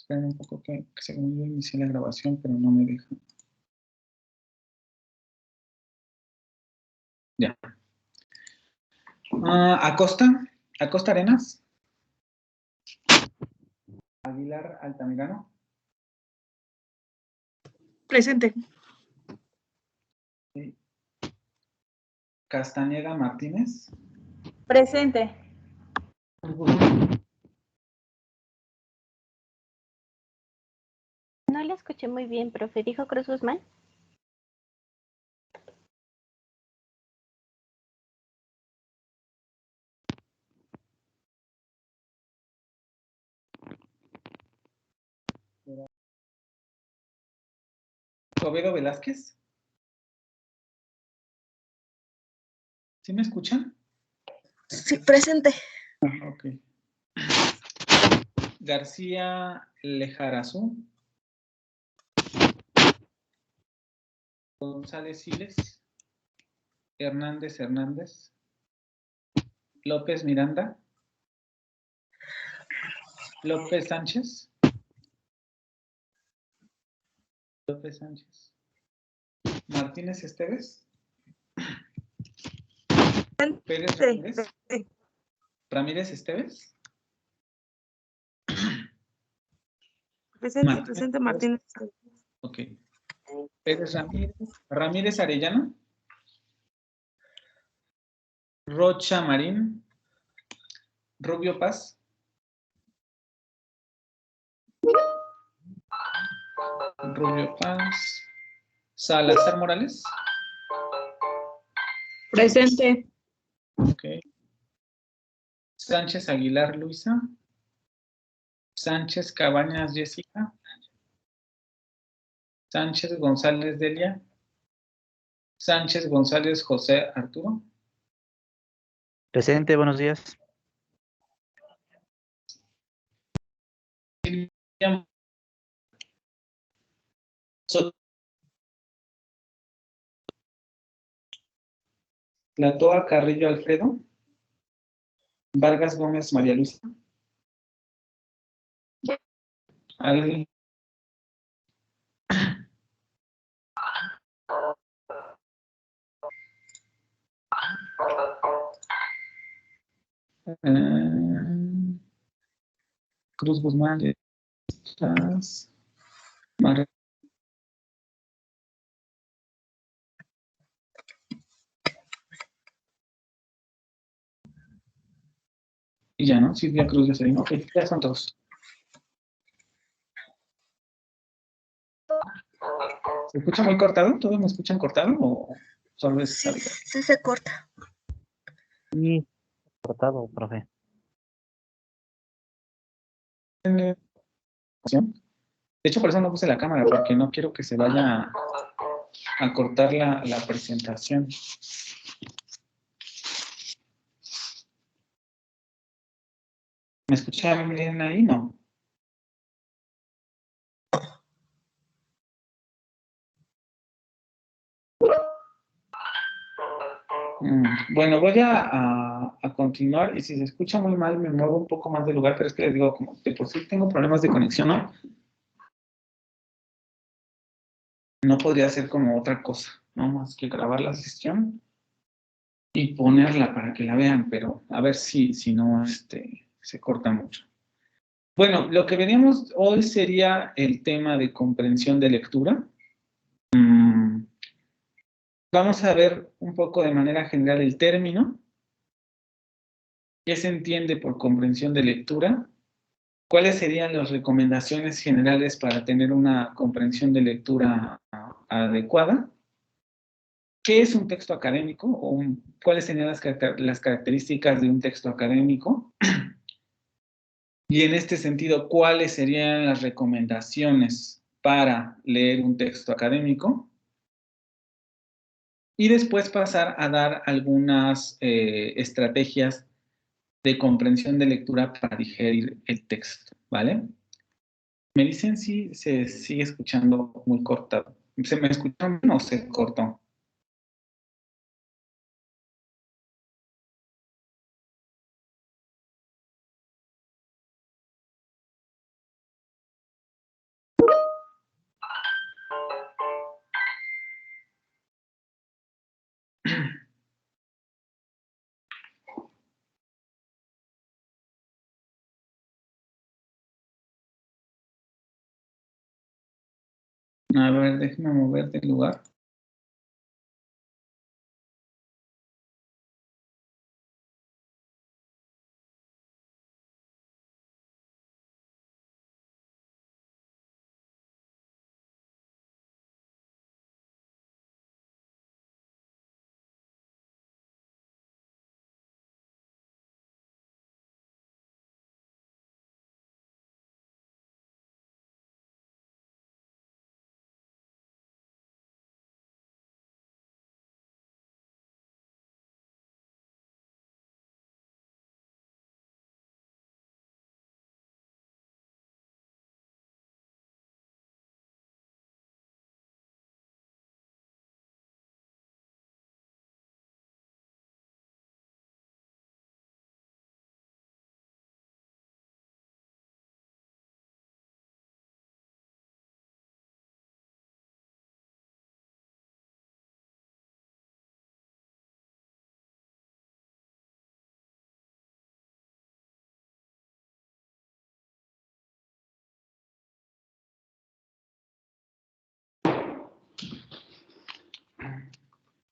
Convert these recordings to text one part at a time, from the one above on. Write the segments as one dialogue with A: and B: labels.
A: Esperen un poco que según yo inicié la grabación, pero no me deja. Ya. Acosta Arenas. Aguilar Altamirano.
B: Presente.
A: Sí. Castañeda Martínez.
C: Presente.
D: No le escuché muy bien, profe. ¿Dijo Cruz Guzmán?
A: Escobedo Velázquez. ¿Sí me escuchan?
B: Sí, presente.
A: Ok. García Lejarazú. González Siles. Hernández Hernández. López Miranda. López Sánchez. López Sánchez. Martínez Esteves. Pérez Ramírez. Ramírez Esteves.
B: Presente Martínez.
A: Ok. Pérez Ramírez. Ramírez Arellano. Rocha Marín. Rubio Paz. Rubio Paz. Salazar Morales.
C: Presente.
A: Ok. Sánchez Aguilar Luisa. Sánchez Cabañas Jessica. Sánchez González Delia. Sánchez González José Arturo.
E: Presente, buenos días.
A: Latoa Carrillo Alfredo. Vargas Gómez María Luisa. ¿Alguien? Cruz Guzmán, ya estás. Y ya, ¿no? Silvia Cruz de Serino. Ok, ya son todos. ¿Se escucha muy cortado? ¿Todos me escuchan cortado o solo es
B: Sí, sí se corta.
E: Sí, cortado, profe.
A: De hecho, por eso no puse la cámara, porque no quiero que se vaya a cortar la presentación. ¿Me escuchan bien ahí? No. Bueno, voy a continuar y si se escucha muy mal me muevo un poco más de lugar, pero es que les digo, como de por sí tengo problemas de conexión, ¿no? No podría hacer como otra cosa, ¿no? Más que grabar la sesión y ponerla para que la vean, pero a ver si no se corta mucho. Bueno, lo que veríamos hoy sería el tema de comprensión de lectura. Vamos a ver un poco de manera general el término. ¿Qué se entiende por comprensión de lectura? ¿Cuáles serían las recomendaciones generales para tener una comprensión de lectura adecuada? ¿Qué es un texto académico? ¿Cuáles serían las características de un texto académico? Y en este sentido, ¿cuáles serían las recomendaciones para leer un texto académico? Y después pasar a dar algunas estrategias de comprensión de lectura para digerir el texto, ¿vale? Me dicen si se sigue escuchando muy cortado. ¿Se me escucha o se cortó? A ver, déjame mover de lugar.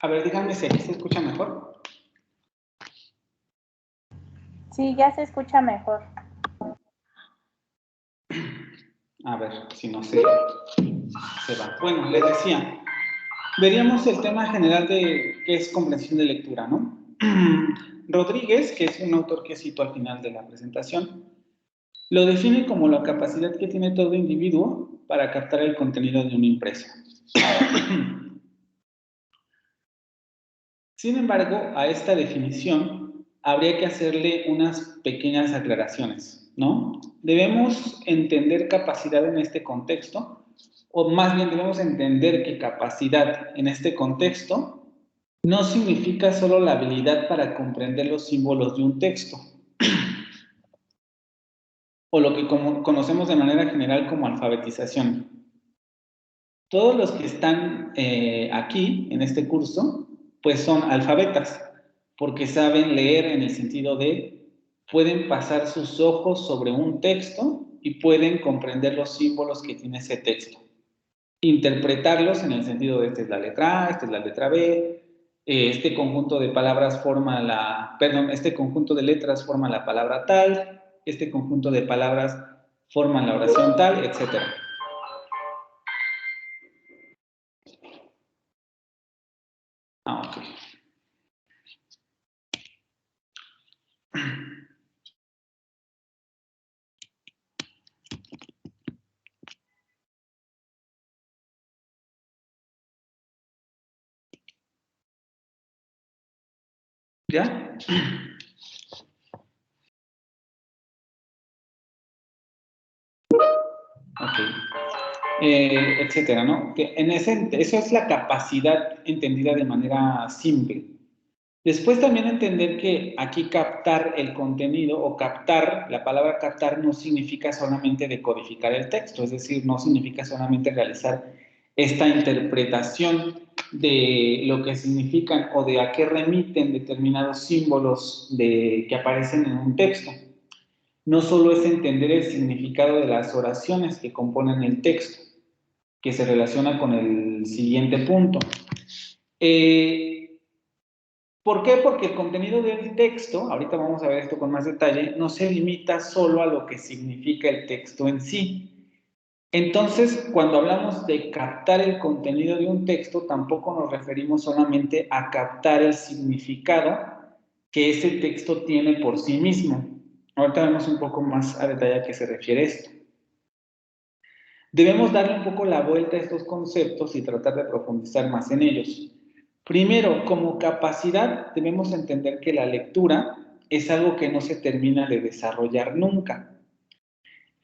A: A ver, díganme si aquí se escucha mejor.
C: Sí, ya se escucha mejor.
A: A ver, si no se va. Bueno, les decía, veríamos el tema general de qué es comprensión de lectura, ¿no? Rodríguez, que es un autor que cito al final de la presentación, lo define como la capacidad que tiene todo individuo para captar el contenido de una impresa. Sin embargo, a esta definición habría que hacerle unas pequeñas aclaraciones, ¿no? Debemos entender capacidad en este contexto, o más bien debemos entender que capacidad en este contexto no significa solo la habilidad para comprender los símbolos de un texto, o lo que conocemos de manera general como alfabetización. Todos los que están aquí, en este curso, pues son alfabetas, porque saben leer en el sentido de pueden pasar sus ojos sobre un texto y pueden comprender los símbolos que tiene ese texto. Interpretarlos en el sentido de esta es la letra A, esta es la letra B, este conjunto de palabras forma la, perdón, este conjunto de letras forma la palabra tal, este conjunto de palabras forma la oración tal, etc. Ok. ¿Ya? Ok. Etcétera, ¿no? Que eso es la capacidad entendida de manera simple. Después también entender que aquí captar el contenido o captar, la palabra captar no significa solamente decodificar el texto, es decir, no significa solamente realizar esta interpretación de lo que significan o de a qué remiten determinados símbolos que aparecen en un texto. No solo es entender el significado de las oraciones que componen el texto, que se relaciona con el siguiente punto. ¿Por qué? Porque el contenido del texto, ahorita vamos a ver esto con más detalle, no se limita solo a lo que significa el texto en sí. Entonces, cuando hablamos de captar el contenido de un texto, tampoco nos referimos solamente a captar el significado que ese texto tiene por sí mismo. Ahorita vemos un poco más a detalle a qué se refiere esto. Debemos darle un poco la vuelta a estos conceptos y tratar de profundizar más en ellos. Primero, como capacidad, debemos entender que la lectura es algo que no se termina de desarrollar nunca.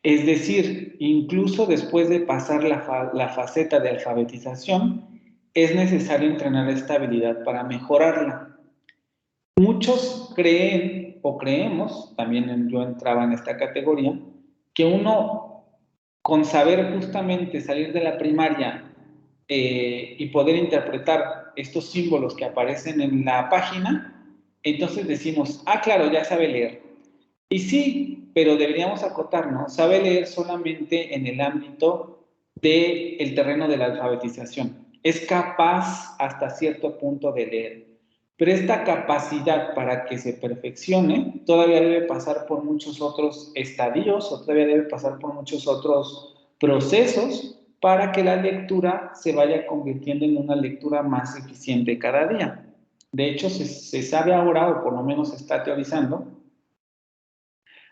A: Es decir, incluso después de pasar la faceta de alfabetización, es necesario entrenar esta habilidad para mejorarla. Muchos creen o creemos, también yo entraba en esta categoría, que uno con saber justamente salir de la primaria y poder interpretar estos símbolos que aparecen en la página, entonces decimos, ah, claro, ya sabe leer. Y sí, pero deberíamos acotarnos, sabe leer solamente en el ámbito del terreno de la alfabetización. Es capaz hasta cierto punto de leer. Pero esta capacidad para que se perfeccione todavía debe pasar por muchos otros estadios o todavía debe pasar por muchos otros procesos para que la lectura se vaya convirtiendo en una lectura más eficiente cada día. De hecho, se sabe ahora, o por lo menos se está teorizando,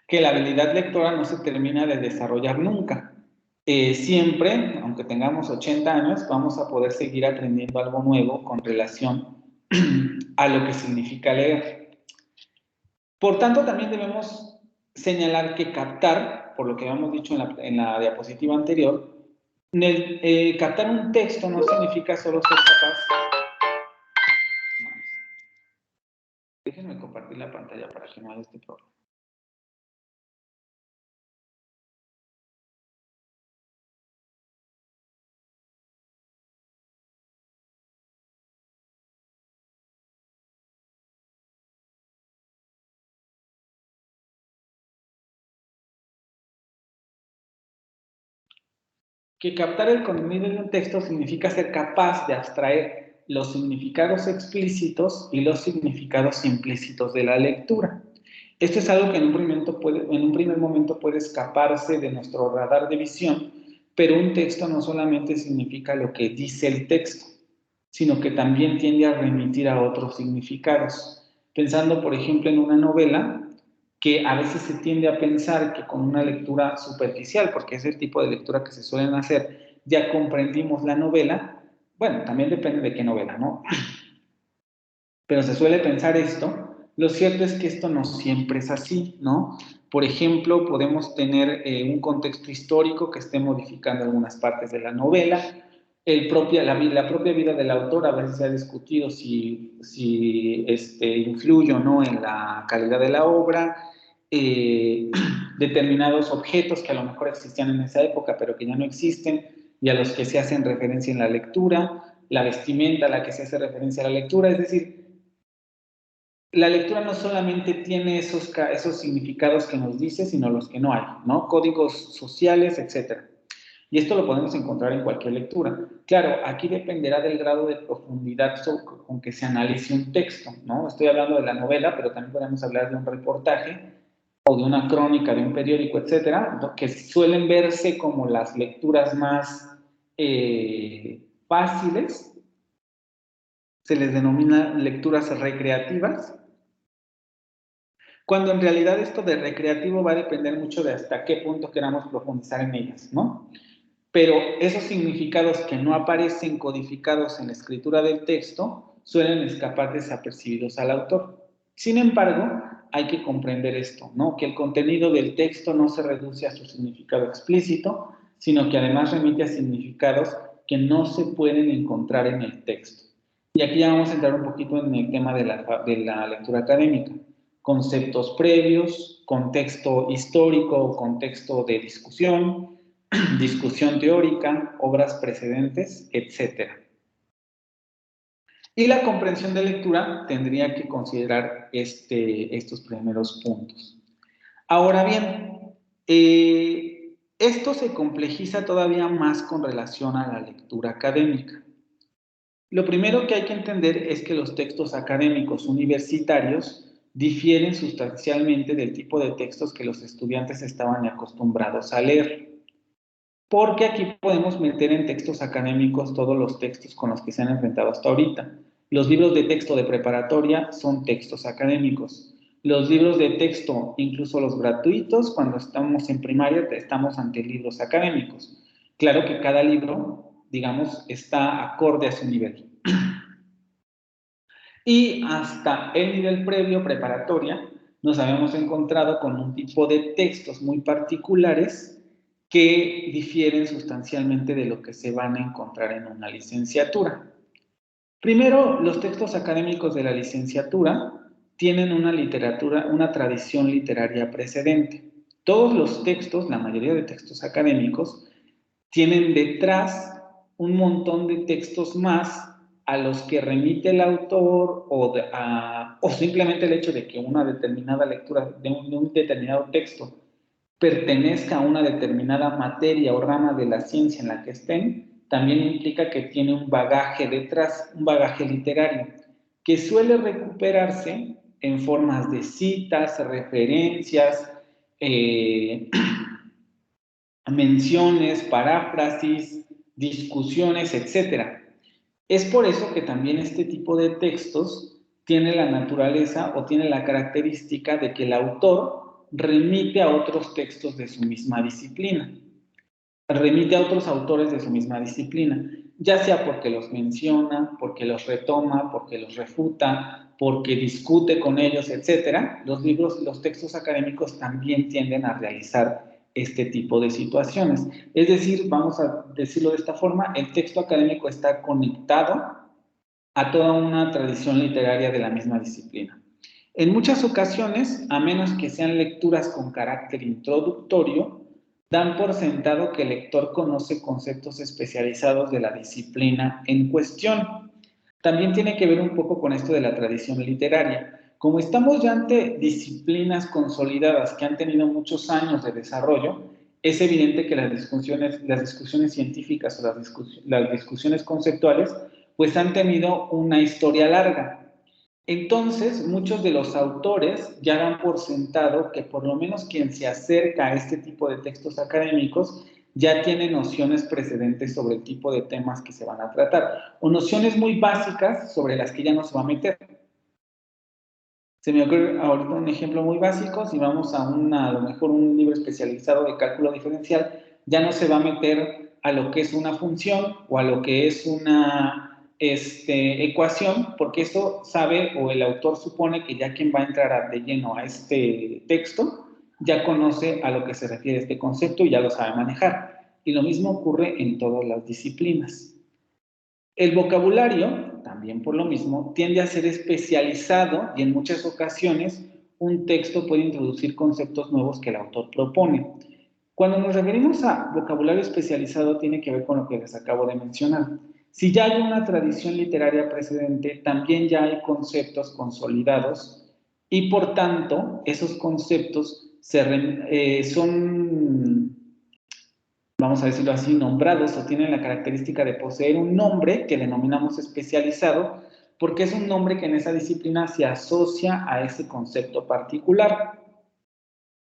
A: que la habilidad lectora no se termina de desarrollar nunca. Siempre, aunque tengamos 80 años, vamos a poder seguir aprendiendo algo nuevo con relación a lo que significa leer. Por tanto, también debemos señalar que captar, por lo que habíamos dicho en la diapositiva anterior, captar un texto no significa solo ser capaz. Déjenme compartir la pantalla para que no haya este problema. Que captar el contenido de un texto significa ser capaz de abstraer los significados explícitos y los significados implícitos de la lectura. Esto es algo que en un primer momento puede escaparse de nuestro radar de visión, pero un texto no solamente significa lo que dice el texto, sino que también tiende a remitir a otros significados. Pensando, por ejemplo, en una novela, que a veces se tiende a pensar que con una lectura superficial, porque es el tipo de lectura que se suelen hacer, ya comprendimos la novela. Bueno, también depende de qué novela, ¿no? Pero se suele pensar esto. Lo cierto es que esto no siempre es así, ¿no? Por ejemplo, podemos tener un contexto histórico que esté modificando algunas partes de la novela. La propia vida del autor a veces se ha discutido si influye o no en la calidad de la obra. Determinados objetos que a lo mejor existían en esa época, pero que ya no existen, y a los que se hacen referencia en la lectura, la vestimenta a la que se hace referencia a la lectura, es decir, la lectura no solamente tiene esos significados que nos dice, sino los que no hay, ¿no? Códigos sociales, etc. Y esto lo podemos encontrar en cualquier lectura. Claro, aquí dependerá del grado de profundidad con que se analice un texto, ¿no? Estoy hablando de la novela, pero también podemos hablar de un reportaje o de una crónica de un periódico, etcétera, que suelen verse como las lecturas más fáciles. Se les denomina lecturas recreativas, cuando en realidad esto de recreativo va a depender mucho de hasta qué punto queramos profundizar en ellas, ¿no? Pero esos significados que no aparecen codificados en la escritura del texto suelen escapar desapercibidos al autor. Sin embargo, hay que comprender esto, ¿no? Que el contenido del texto no se reduce a su significado explícito, sino que además remite a significados que no se pueden encontrar en el texto. Y aquí ya vamos a entrar un poquito en el tema de la lectura académica. Conceptos previos, contexto histórico o contexto de discusión, discusión teórica, obras precedentes, etc. Y la comprensión de lectura tendría que considerar estos primeros puntos. Ahora bien, esto se complejiza todavía más con relación a la lectura académica. Lo primero que hay que entender es que los textos académicos universitarios difieren sustancialmente del tipo de textos que los estudiantes estaban acostumbrados a leer. Porque aquí podemos meter en textos académicos todos los textos con los que se han enfrentado hasta ahorita. Los libros de texto de preparatoria son textos académicos. Los libros de texto, incluso los gratuitos, cuando estamos en primaria, estamos ante libros académicos. Claro que cada libro, digamos, está acorde a su nivel. Y hasta el nivel previo, preparatoria, nos habíamos encontrado con un tipo de textos muy particulares que difieren sustancialmente de lo que se van a encontrar en una licenciatura. Primero, los textos académicos de la licenciatura tienen una tradición literaria precedente. Todos los textos, la mayoría de textos académicos, tienen detrás un montón de textos más a los que remite el autor o simplemente el hecho de que una determinada lectura de un determinado texto pertenezca a una determinada materia o rama de la ciencia en la que estén, también implica que tiene un bagaje detrás, un bagaje literario, que suele recuperarse en formas de citas, referencias, menciones, paráfrasis, discusiones, etc. Es por eso que también este tipo de textos tiene la naturaleza o tiene la característica de que el autor remite a otros textos de su misma disciplina, remite a otros autores de su misma disciplina, ya sea porque los menciona, porque los retoma, porque los refuta, porque discute con ellos, etc. Los textos académicos también tienden a realizar este tipo de situaciones. Es decir, vamos a decirlo de esta forma, el texto académico está conectado a toda una tradición literaria de la misma disciplina. En muchas ocasiones, a menos que sean lecturas con carácter introductorio, dan por sentado que el lector conoce conceptos especializados de la disciplina en cuestión. También tiene que ver un poco con esto de la tradición literaria. Como estamos ya ante disciplinas consolidadas que han tenido muchos años de desarrollo, es evidente que las discusiones científicas o las discusiones conceptuales pues han tenido una historia larga. Entonces, muchos de los autores ya dan por sentado que por lo menos quien se acerca a este tipo de textos académicos ya tiene nociones precedentes sobre el tipo de temas que se van a tratar, o nociones muy básicas sobre las que ya no se va a meter. Se me ocurre ahorita un ejemplo muy básico, si vamos a lo mejor un libro especializado de cálculo diferencial, ya no se va a meter a lo que es una función o a lo que es una ecuación, porque eso sabe o el autor supone que ya quien va a entrar de lleno a este texto ya conoce a lo que se refiere este concepto y ya lo sabe manejar. Y lo mismo ocurre en todas las disciplinas. El vocabulario, también por lo mismo, tiende a ser especializado y en muchas ocasiones un texto puede introducir conceptos nuevos que el autor propone. Cuando nos referimos a vocabulario especializado tiene que ver con lo que les acabo de mencionar. Si ya hay una tradición literaria precedente, también ya hay conceptos consolidados y por tanto esos conceptos son, vamos a decirlo así, nombrados o tienen la característica de poseer un nombre que denominamos especializado porque es un nombre que en esa disciplina se asocia a ese concepto particular.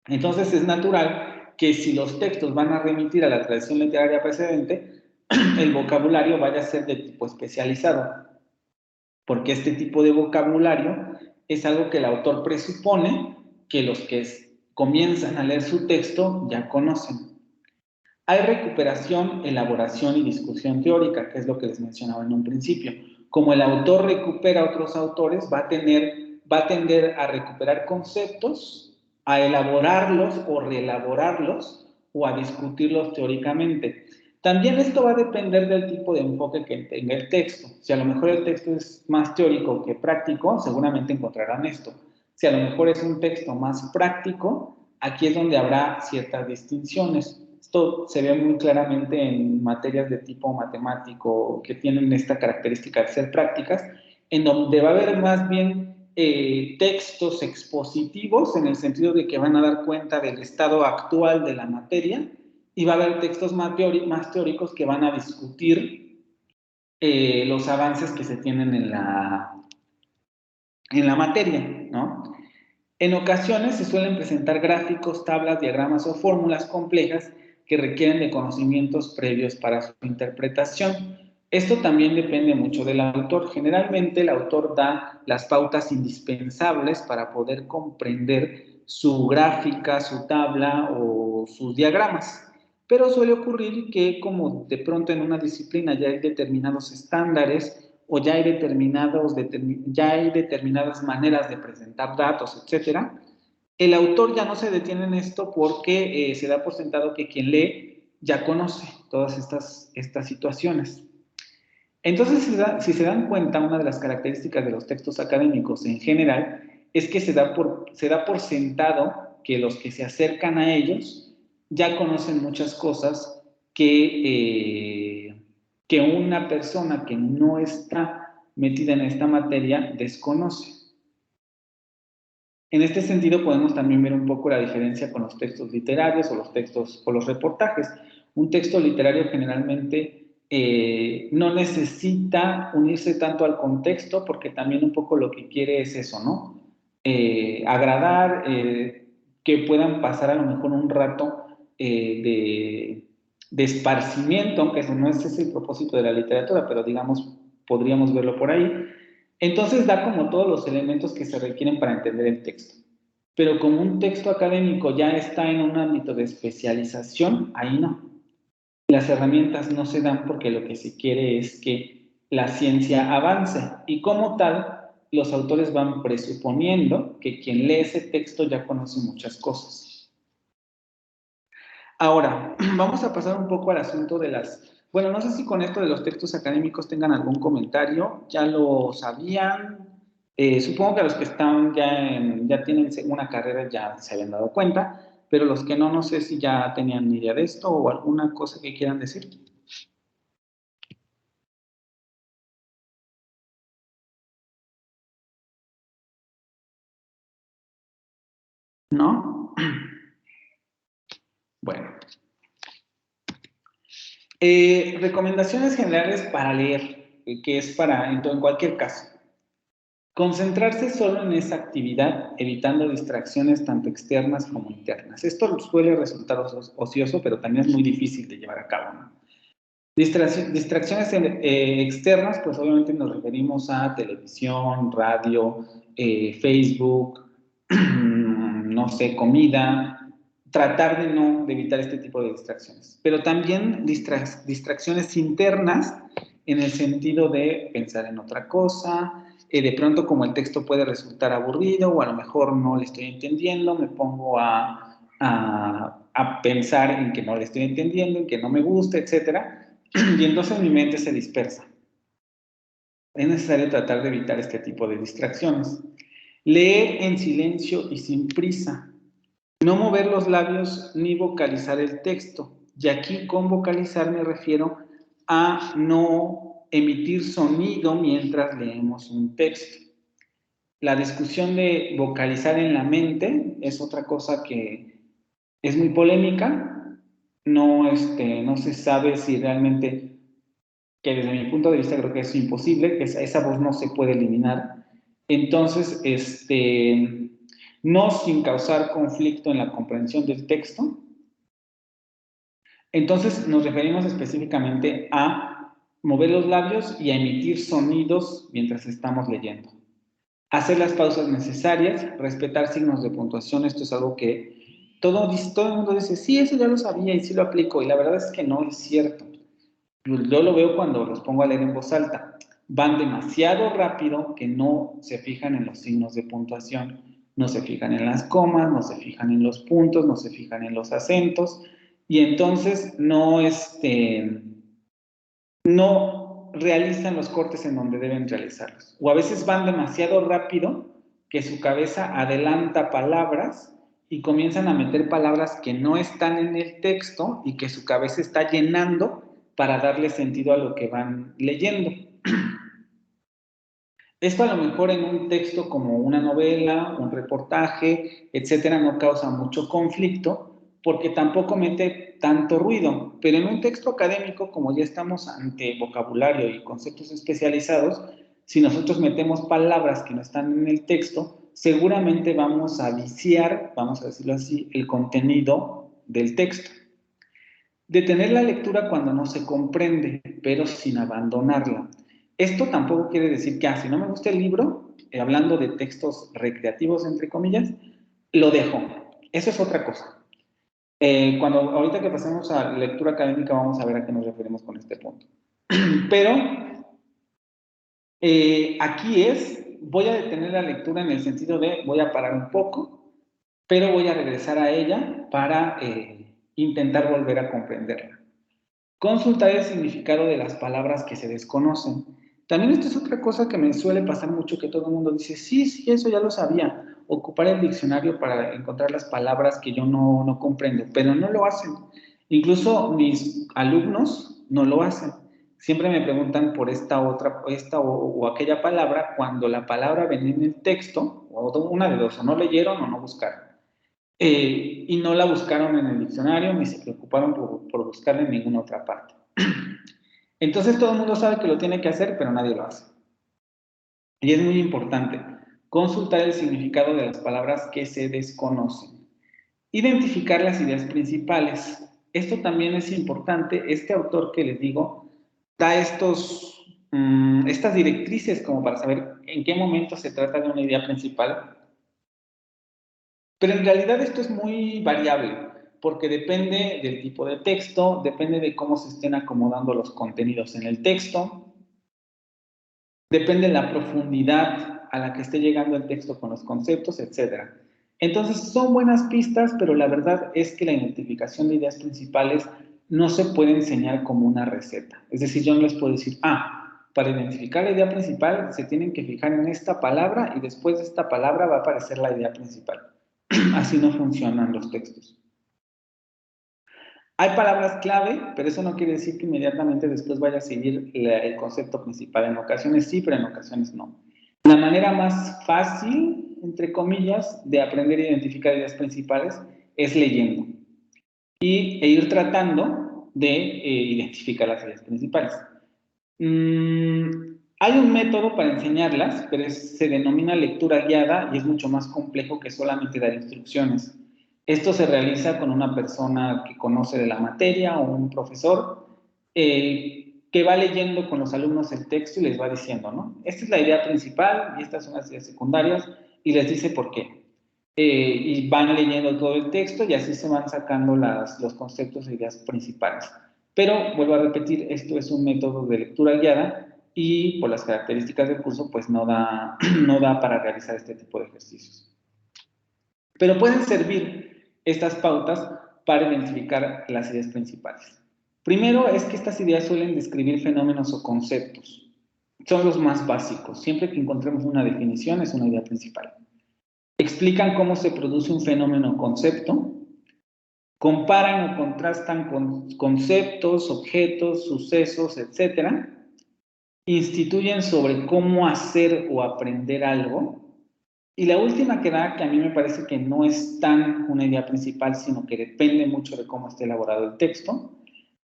A: Entonces es natural que si los textos van a remitir a la tradición literaria precedente, el vocabulario vaya a ser de tipo especializado, porque este tipo de vocabulario es algo que el autor presupone que los que comienzan a leer su texto ya conocen. Hay recuperación, elaboración y discusión teórica, que es lo que les mencionaba en un principio. Como el autor recupera a otros autores, va a tender a recuperar conceptos, a elaborarlos o reelaborarlos o a discutirlos teóricamente. También esto va a depender del tipo de enfoque que tenga el texto. Si a lo mejor el texto es más teórico que práctico, seguramente encontrarán esto. Si a lo mejor es un texto más práctico, aquí es donde habrá ciertas distinciones. Esto se ve muy claramente en materias de tipo matemático que tienen esta característica de ser prácticas, en donde va a haber más bien textos expositivos en el sentido de que van a dar cuenta del estado actual de la materia y va a haber textos más teóricos que van a discutir los avances que se tienen en la materia, ¿no? En ocasiones se suelen presentar gráficos, tablas, diagramas o fórmulas complejas que requieren de conocimientos previos para su interpretación. Esto también depende mucho del autor. Generalmente el autor da las pautas indispensables para poder comprender su gráfica, su tabla o sus diagramas. Pero suele ocurrir que como de pronto en una disciplina ya hay determinados estándares o ya hay determinadas maneras de presentar datos, etcétera, el autor ya no se detiene en esto porque se da por sentado que quien lee ya conoce todas estas situaciones. Entonces, si se dan cuenta, una de las características de los textos académicos en general es que se da por sentado que los que se acercan a ellos ya conocen muchas cosas que que una persona que no está metida en esta materia desconoce. En este sentido podemos también ver un poco la diferencia con los textos literarios o los textos o los reportajes. Un texto literario generalmente no necesita unirse tanto al contexto porque también un poco lo que quiere es eso, ¿no? Agradar, que puedan pasar a lo mejor un rato de esparcimiento, aunque no ese es el propósito de la literatura, pero digamos, podríamos verlo por ahí. Entonces da como todos los elementos que se requieren para entender el texto. Pero como un texto académico ya está en un ámbito de especialización, ahí no. Las herramientas no se dan porque lo que se quiere es que la ciencia avance. Y como tal, los autores van presuponiendo que quien lee ese texto ya conoce muchas cosas. Ahora, vamos a pasar un poco al asunto de las... Bueno, no sé si con esto de los textos académicos tengan algún comentario. ¿Ya lo sabían? Supongo que los que están ya tienen una carrera ya se habían dado cuenta, pero los que no sé si ya tenían ni idea de esto o alguna cosa que quieran decir. ¿No? Bueno. Recomendaciones generales para leer, que es en cualquier caso. Concentrarse solo en esa actividad, evitando distracciones tanto externas como internas. Esto suele resultar ocioso, pero también es muy difícil de llevar a cabo, ¿no? Distracciones externas, pues obviamente nos referimos a televisión, radio, Facebook, no sé, comida. Tratar de evitar este tipo de distracciones. Pero también distracciones internas en el sentido de pensar en otra cosa. De pronto, como el texto puede resultar aburrido o a lo mejor no le estoy entendiendo, me pongo a pensar en que no le estoy entendiendo, en que no me gusta, etcétera, y entonces mi mente se dispersa. Es necesario tratar de evitar este tipo de distracciones. Leer en silencio y sin prisa. No mover los labios ni vocalizar el texto. Y aquí con vocalizar me refiero a no emitir sonido mientras leemos un texto. La discusión de vocalizar en la mente es otra cosa que es muy polémica. No se sabe si realmente, que desde mi punto de vista creo que es imposible, que esa voz no se puede eliminar. Entonces, no sin causar conflicto en la comprensión del texto. Entonces, nos referimos específicamente a mover los labios y a emitir sonidos mientras estamos leyendo. Hacer las pausas necesarias, respetar signos de puntuación, esto es algo que todo el mundo dice, sí, eso ya lo sabía y sí lo aplico, y la verdad es que no es cierto. Yo lo veo cuando los pongo a leer en voz alta. Van demasiado rápido que no se fijan en los signos de puntuación, no se fijan en las comas, no se fijan en los puntos, no se fijan en los acentos, y entonces no realizan los cortes en donde deben realizarlos. O a veces van demasiado rápido que su cabeza adelanta palabras y comienzan a meter palabras que no están en el texto y que su cabeza está llenando para darle sentido a lo que van leyendo. Esto a lo mejor en un texto como una novela, un reportaje, etcétera, no causa mucho conflicto porque tampoco mete tanto ruido, pero en un texto académico, como ya estamos ante vocabulario y conceptos especializados, si nosotros metemos palabras que no están en el texto, seguramente vamos a viciar, vamos a decirlo así, el contenido del texto. Detener la lectura cuando no se comprende, pero sin abandonarla. Esto tampoco quiere decir que, si no me gusta el libro, hablando de textos recreativos, entre comillas, lo dejo. Eso es otra cosa. Ahorita que pasemos a lectura académica, vamos a ver a qué nos referimos con este punto. Pero aquí voy a detener la lectura en el sentido de voy a parar un poco, pero voy a regresar a ella para intentar volver a comprenderla. Consultar el significado de las palabras que se desconocen. También esto es otra cosa que me suele pasar mucho, que todo el mundo dice, sí, eso ya lo sabía. Ocupar el diccionario para encontrar las palabras que yo no comprendo, pero no lo hacen. Incluso mis alumnos no lo hacen. siempre me preguntan por esta o aquella palabra cuando la palabra venía en el texto, o una de dos, o no leyeron o no buscaron. Y no la buscaron en el diccionario ni se preocuparon por buscarla en ninguna otra parte. Entonces todo el mundo sabe que lo tiene que hacer, pero nadie lo hace. Y es muy importante consultar el significado de las palabras que se desconocen. Identificar las ideas principales. Esto también es importante. Este autor que les digo da estas directrices como para saber en qué momento se trata de una idea principal. Pero en realidad esto es muy variable, porque depende del tipo de texto, depende de cómo se estén acomodando los contenidos en el texto, depende de la profundidad a la que esté llegando el texto con los conceptos, etc. Entonces son buenas pistas, pero la verdad es que la identificación de ideas principales no se puede enseñar como una receta. Es decir, yo no les puedo decir, para identificar la idea principal se tienen que fijar en esta palabra y después de esta palabra va a aparecer la idea principal. Así no funcionan los textos. Hay palabras clave, pero eso no quiere decir que inmediatamente después vaya a seguir el concepto principal. En ocasiones sí, pero en ocasiones no. La manera más fácil, entre comillas, de aprender a identificar ideas principales es leyendo e ir tratando de identificar las ideas principales. Hay un método para enseñarlas, pero se denomina lectura guiada y es mucho más complejo que solamente dar instrucciones. Esto se realiza con una persona que conoce de la materia o un profesor que va leyendo con los alumnos el texto y les va diciendo, ¿no? Esta es la idea principal y estas son las ideas secundarias y les dice por qué. Y van leyendo todo el texto y así se van sacando los conceptos e ideas principales. Pero, vuelvo a repetir, esto es un método de lectura guiada y por las características del curso, pues no da para realizar este tipo de ejercicios. Pero pueden servir estas pautas para identificar las ideas principales. Primero es que estas ideas suelen describir fenómenos o conceptos. Son los más básicos. Siempre que encontremos una definición es una idea principal. Explican cómo se produce un fenómeno o concepto. Comparan o contrastan con conceptos, objetos, sucesos, etc. Instituyen sobre cómo hacer o aprender algo. Y la última que da, que a mí me parece que no es tan una idea principal, sino que depende mucho de cómo esté elaborado el texto,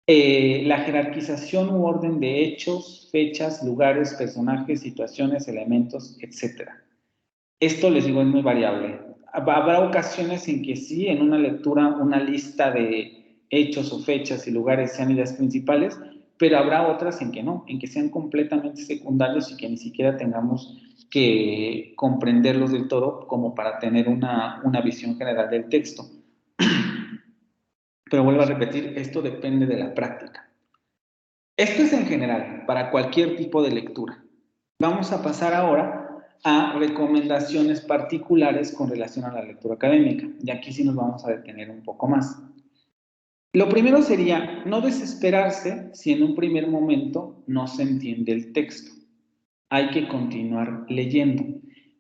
A: la jerarquización u orden de hechos, fechas, lugares, personajes, situaciones, elementos, etc. Esto, les digo, es muy variable. Habrá ocasiones en que sí, en una lectura, una lista de hechos o fechas y lugares sean ideas principales, pero habrá otras en que no, en que sean completamente secundarios y que ni siquiera tengamos que comprenderlos del todo como para tener una visión general del texto. Pero vuelvo a repetir, esto depende de la práctica. Esto es en general, para cualquier tipo de lectura. Vamos a pasar ahora a recomendaciones particulares con relación a la lectura académica. Y aquí sí nos vamos a detener un poco más. Lo primero sería no desesperarse si en un primer momento no se entiende el texto. Hay que continuar leyendo.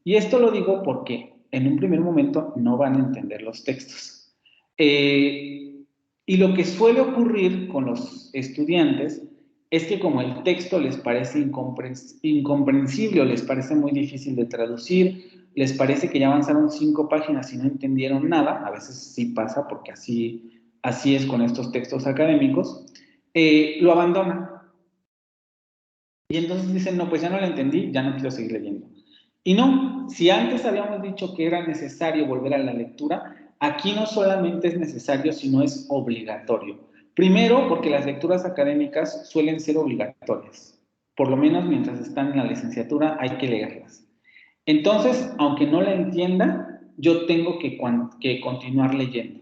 A: Y esto lo digo porque en un primer momento no van a entender los textos. Y lo que suele ocurrir con los estudiantes es que como el texto les parece incomprensible o les parece muy difícil de traducir, les parece que ya avanzaron 5 páginas y no entendieron nada, a veces sí pasa porque así es con estos textos académicos, lo abandonan. Y entonces dicen, no, pues ya no lo entendí, ya no quiero seguir leyendo. Y no, si antes habíamos dicho que era necesario volver a la lectura, aquí no solamente es necesario, sino es obligatorio. Primero, porque las lecturas académicas suelen ser obligatorias. Por lo menos mientras están en la licenciatura hay que leerlas. Entonces, aunque no la entienda, yo tengo que continuar leyendo.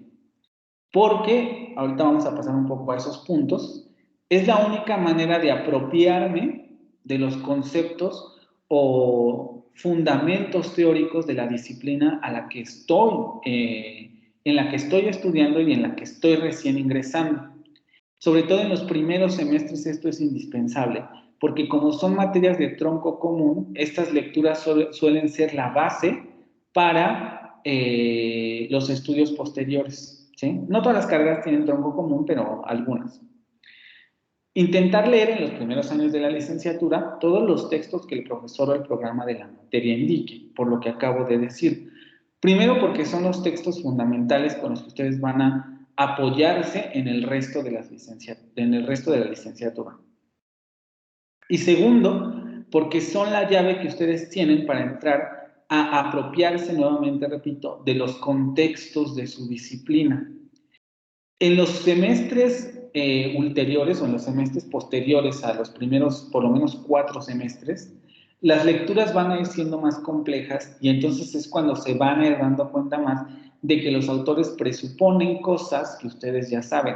A: Porque, ahorita vamos a pasar un poco a esos puntos, es la única manera de apropiarme de los conceptos o fundamentos teóricos de la disciplina a la que estoy, en la que estoy estudiando y en la que estoy recién ingresando. Sobre todo en los primeros semestres esto es indispensable, porque como son materias de tronco común, estas lecturas suelen ser la base para los estudios posteriores, ¿sí? No todas las carreras tienen tronco común, pero algunas. Intentar leer en los primeros años de la licenciatura todos los textos que el profesor o el programa de la materia indique, por lo que acabo de decir. Primero, porque son los textos fundamentales con los que ustedes van a apoyarse en el resto de la licenciatura. Y segundo, porque son la llave que ustedes tienen para entrar a apropiarse, nuevamente repito, de los contextos de su disciplina. En los semestres ulteriores o en los semestres posteriores a los primeros, por lo menos 4 semestres, las lecturas van a ir siendo más complejas y entonces es cuando se van a ir dando cuenta más de que los autores presuponen cosas que ustedes ya saben.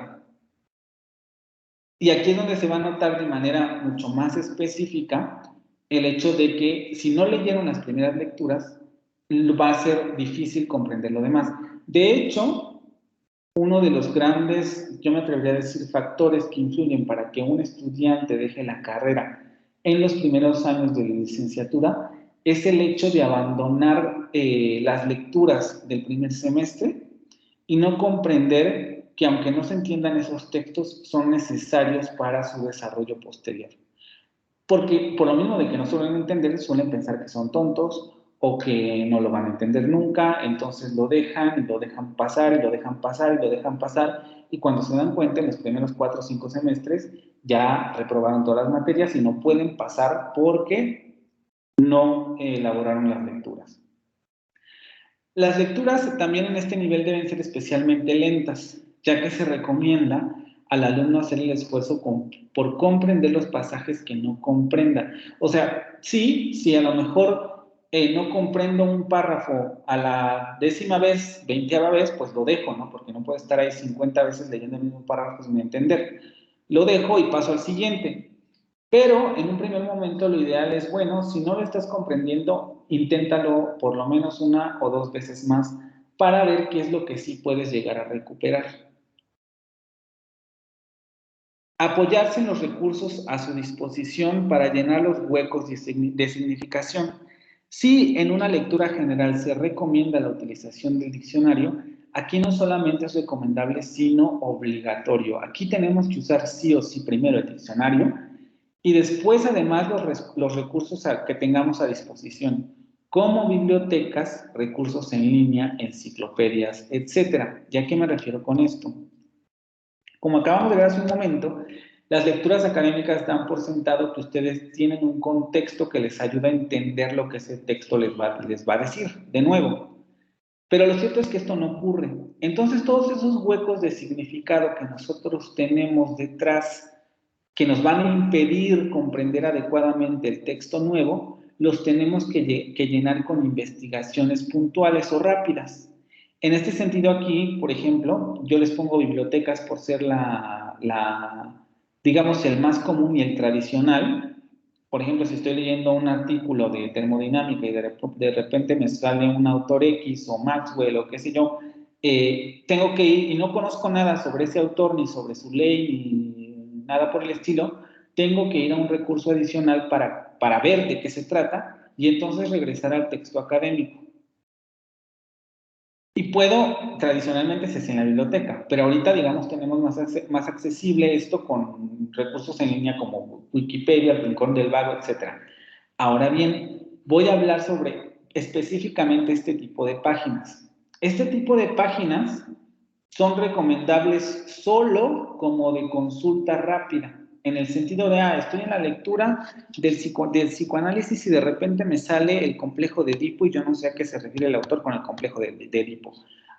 A: Y aquí es donde se va a notar de manera mucho más específica el hecho de que si no leyeron las primeras lecturas, va a ser difícil comprender lo demás. De hecho, uno de los grandes, yo me atrevería a decir, factores que influyen para que un estudiante deje la carrera en los primeros años de la licenciatura es el hecho de abandonar las lecturas del primer semestre y no comprender que aunque no se entiendan esos textos, son necesarios para su desarrollo posterior. Porque por lo mismo de que no suelen entender, suelen pensar que son tontos o que no lo van a entender nunca, entonces lo dejan pasar, y lo dejan pasar, y lo dejan pasar, y cuando se dan cuenta en los primeros 4 o 5 semestres ya reprobaron todas las materias y no pueden pasar porque no elaboraron las lecturas. Las lecturas también en este nivel deben ser especialmente lentas, ya que se recomienda al alumno hacer el esfuerzo por comprender los pasajes que no comprenda. O sea, si a lo mejor no comprendo un párrafo a la 10ª vez, 20ª vez, pues lo dejo, ¿no? Porque no puedo estar ahí 50 veces leyendo el mismo párrafo sin entender. Lo dejo y paso al siguiente. Pero en un primer momento lo ideal es, bueno, si no lo estás comprendiendo, inténtalo por lo menos 1 o 2 veces más para ver qué es lo que sí puedes llegar a recuperar. Apoyarse en los recursos a su disposición para llenar los huecos de significación. Si en una lectura general se recomienda la utilización del diccionario, aquí no solamente es recomendable, sino obligatorio. Aquí tenemos que usar sí o sí primero el diccionario y después además los recursos que tengamos a disposición, como bibliotecas, recursos en línea, enciclopedias, etc. ¿Y a qué me refiero con esto? Como acabamos de ver hace un momento, las lecturas académicas dan por sentado que ustedes tienen un contexto que les ayuda a entender lo que ese texto les va a decir, de nuevo. Pero lo cierto es que esto no ocurre. Entonces, todos esos huecos de significado que nosotros tenemos detrás, que nos van a impedir comprender adecuadamente el texto nuevo, los tenemos que llenar con investigaciones puntuales o rápidas. En este sentido aquí, por ejemplo, yo les pongo bibliotecas por ser digamos, el más común y el tradicional. Por ejemplo, si estoy leyendo un artículo de termodinámica y de repente me sale un autor X o Maxwell o qué sé yo, tengo que ir y no conozco nada sobre ese autor, ni sobre su ley, ni nada por el estilo, tengo que ir a un recurso adicional para ver de qué se trata y entonces regresar al texto académico. Y puedo, tradicionalmente se hace en la biblioteca, pero ahorita, digamos, tenemos más accesible esto con recursos en línea como Wikipedia, el Rincón del Vago, etc. Ahora bien, voy a hablar sobre específicamente este tipo de páginas. Este tipo de páginas son recomendables solo como de consulta rápida, en el sentido de, estoy en la lectura del psicoanálisis y de repente me sale el complejo de Edipo y yo no sé a qué se refiere el autor con el complejo de Edipo.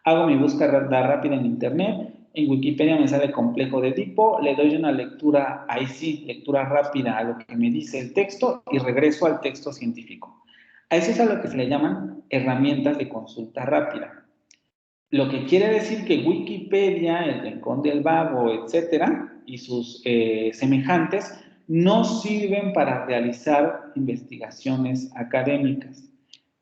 A: Hago mi búsqueda rápida en internet, en Wikipedia me sale el complejo de Edipo, le doy una lectura, ahí sí, lectura rápida a lo que me dice el texto y regreso al texto científico. A eso es a lo que se le llaman herramientas de consulta rápida. Lo que quiere decir que Wikipedia, el Rincón del Vago, etcétera, y sus semejantes, no sirven para realizar investigaciones académicas.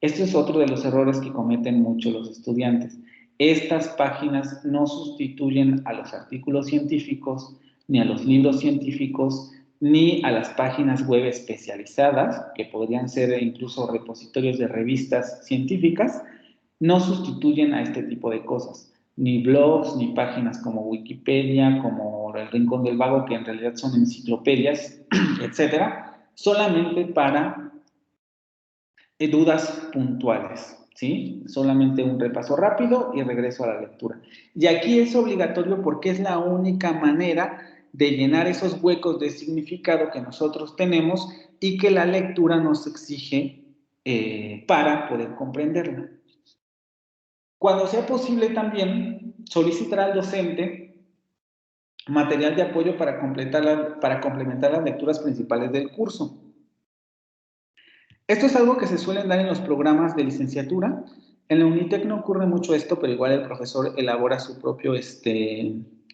A: Este es otro de los errores que cometen muchos los estudiantes. Estas páginas no sustituyen a los artículos científicos, ni a los libros científicos, ni a las páginas web especializadas, que podrían ser incluso repositorios de revistas científicas, no sustituyen a este tipo de cosas. ni blogs, ni páginas como Wikipedia, como El Rincón del Vago, que en realidad son enciclopedias, etcétera, solamente para dudas puntuales, ¿sí? Solamente un repaso rápido y regreso a la lectura. Y aquí es obligatorio porque es la única manera de llenar esos huecos de significado que nosotros tenemos y que la lectura nos exige para poder comprenderla. Cuando sea posible también solicitar al docente material de apoyo para complementar las lecturas principales del curso. Esto es algo que se suelen dar en los programas de licenciatura. En la Unitec no ocurre mucho esto, pero igual el profesor elabora su propio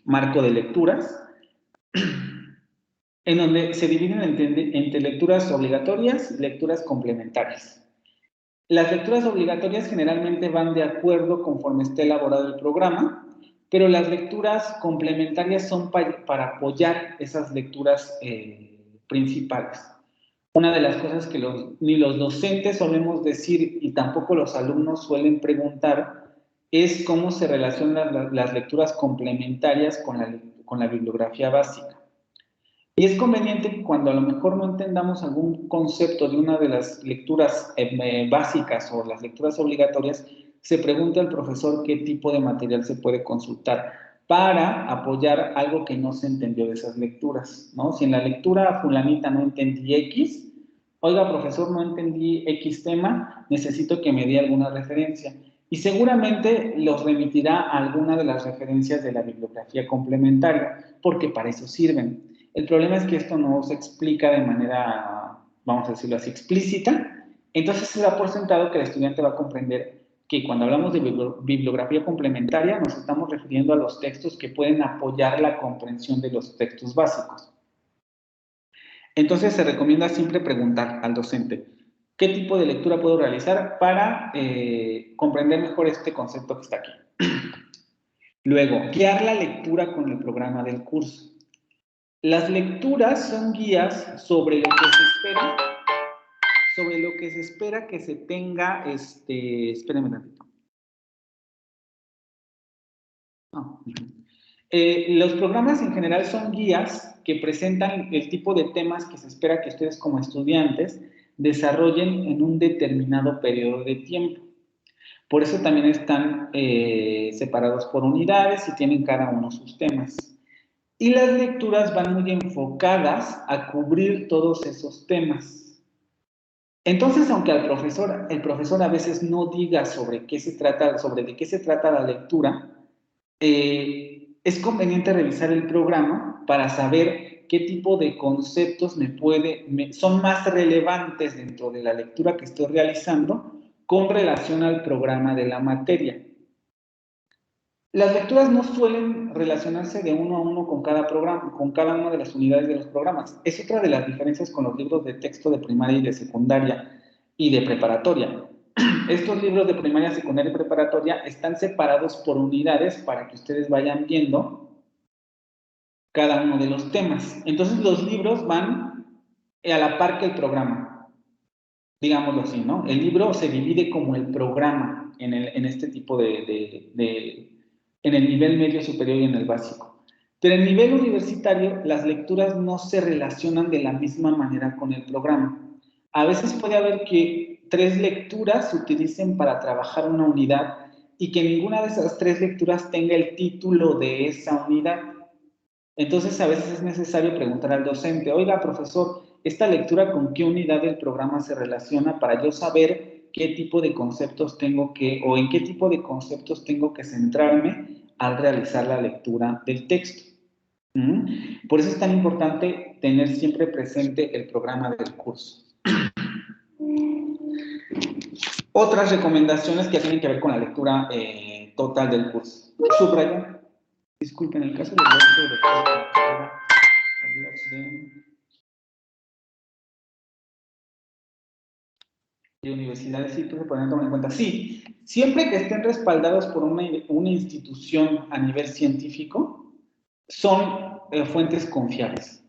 A: marco de lecturas, en donde se dividen entre lecturas obligatorias y lecturas complementarias. Las lecturas obligatorias generalmente van de acuerdo conforme esté elaborado el programa, pero las lecturas complementarias son para apoyar esas lecturas principales. Una de las cosas que ni los docentes solemos decir y tampoco los alumnos suelen preguntar es cómo se relacionan las lecturas complementarias con la bibliografía básica. Y es conveniente que cuando a lo mejor no entendamos algún concepto de una de las lecturas básicas o las lecturas obligatorias, se pregunte al profesor qué tipo de material se puede consultar para apoyar algo que no se entendió de esas lecturas, ¿no? Si en la lectura fulanita no entendí X, oiga, profesor, no entendí X tema, necesito que me dé alguna referencia. Y seguramente los remitirá a alguna de las referencias de la bibliografía complementaria, porque para eso sirven. El problema es que esto no se explica de manera, vamos a decirlo así, explícita, entonces se da por sentado que el estudiante va a comprender que cuando hablamos de bibliografía complementaria nos estamos refiriendo a los textos que pueden apoyar la comprensión de los textos básicos. Entonces se recomienda siempre preguntar al docente, ¿qué tipo de lectura puedo realizar para comprender mejor este concepto que está aquí? Luego, guiar la lectura con el programa del curso. Las lecturas son guías sobre lo que se espera que se tenga, espérenme un ratito. No. Los programas en general son guías que presentan el tipo de temas que se espera que ustedes como estudiantes desarrollen en un determinado periodo de tiempo. Por eso también están separados por unidades y tienen cada uno sus temas. Y las lecturas van muy enfocadas a cubrir todos esos temas. Entonces, aunque el profesor a veces no diga sobre de qué se trata la lectura, es conveniente revisar el programa para saber qué tipo de conceptos son más relevantes dentro de la lectura que estoy realizando con relación al programa de la materia. Las lecturas no suelen relacionarse de uno a uno con cada programa, con cada una de las unidades de los programas. Es otra de las diferencias con los libros de texto de primaria y de secundaria y de preparatoria. Estos libros de primaria, secundaria y preparatoria están separados por unidades para que ustedes vayan viendo cada uno de los temas. Entonces los libros van a la par que el programa, digámoslo así, ¿no? El libro se divide como el programa en este tipo en el nivel medio superior y en el básico. Pero en el nivel universitario, las lecturas no se relacionan de la misma manera con el programa. A veces puede haber que 3 lecturas se utilicen para trabajar una unidad y que ninguna de esas 3 lecturas tenga el título de esa unidad. Entonces, a veces es necesario preguntar al docente, oiga, profesor, ¿esta lectura con qué unidad del programa se relaciona para yo saber qué tipo de conceptos o en qué tipo de conceptos tengo que centrarme al realizar la lectura del texto? Por eso es tan importante tener siempre presente el programa del curso. Otras recomendaciones que tienen que ver con la lectura total del curso. Subrayo. Disculpen, el caso del de universidades, sí, pues se pueden tomar en cuenta. Sí, siempre que estén respaldados por una institución a nivel científico, son fuentes confiables.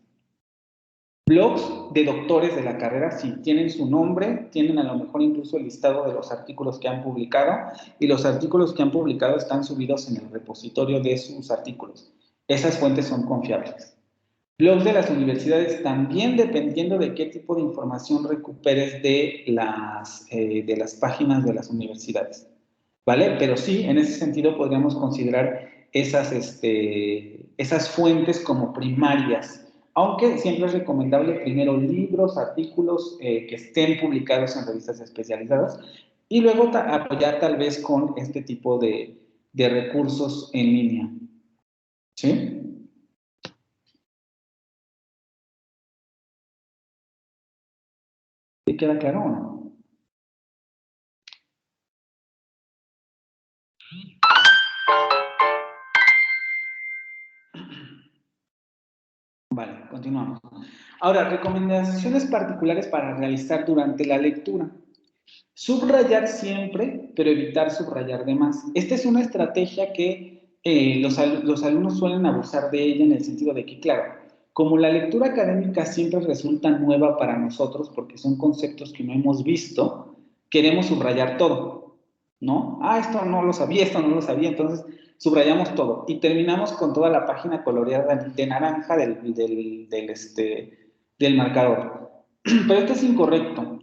A: Blogs de doctores de la carrera, sí, tienen su nombre, tienen a lo mejor incluso el listado de los artículos que han publicado, y los artículos que han publicado están subidos en el repositorio de sus artículos. Esas fuentes son confiables. Blogs de las universidades también, dependiendo de qué tipo de información recuperes de las páginas de las universidades, ¿vale? Pero sí, en ese sentido podríamos considerar esas fuentes como primarias, aunque siempre es recomendable primero libros, artículos que estén publicados en revistas especializadas y luego apoyar tal vez con este tipo de recursos en línea. ¿Sí? ¿Te queda claro o no? Vale, continuamos. Ahora, recomendaciones particulares para realizar durante la lectura. Subrayar siempre, pero evitar subrayar de más. Esta es una estrategia que los alumnos suelen abusar de ella en el sentido de que, claro, como la lectura académica siempre resulta nueva para nosotros porque son conceptos que no hemos visto, queremos subrayar todo, ¿no? Esto no lo sabía, entonces subrayamos todo y terminamos con toda la página coloreada de naranja del marcador. Pero esto es incorrecto.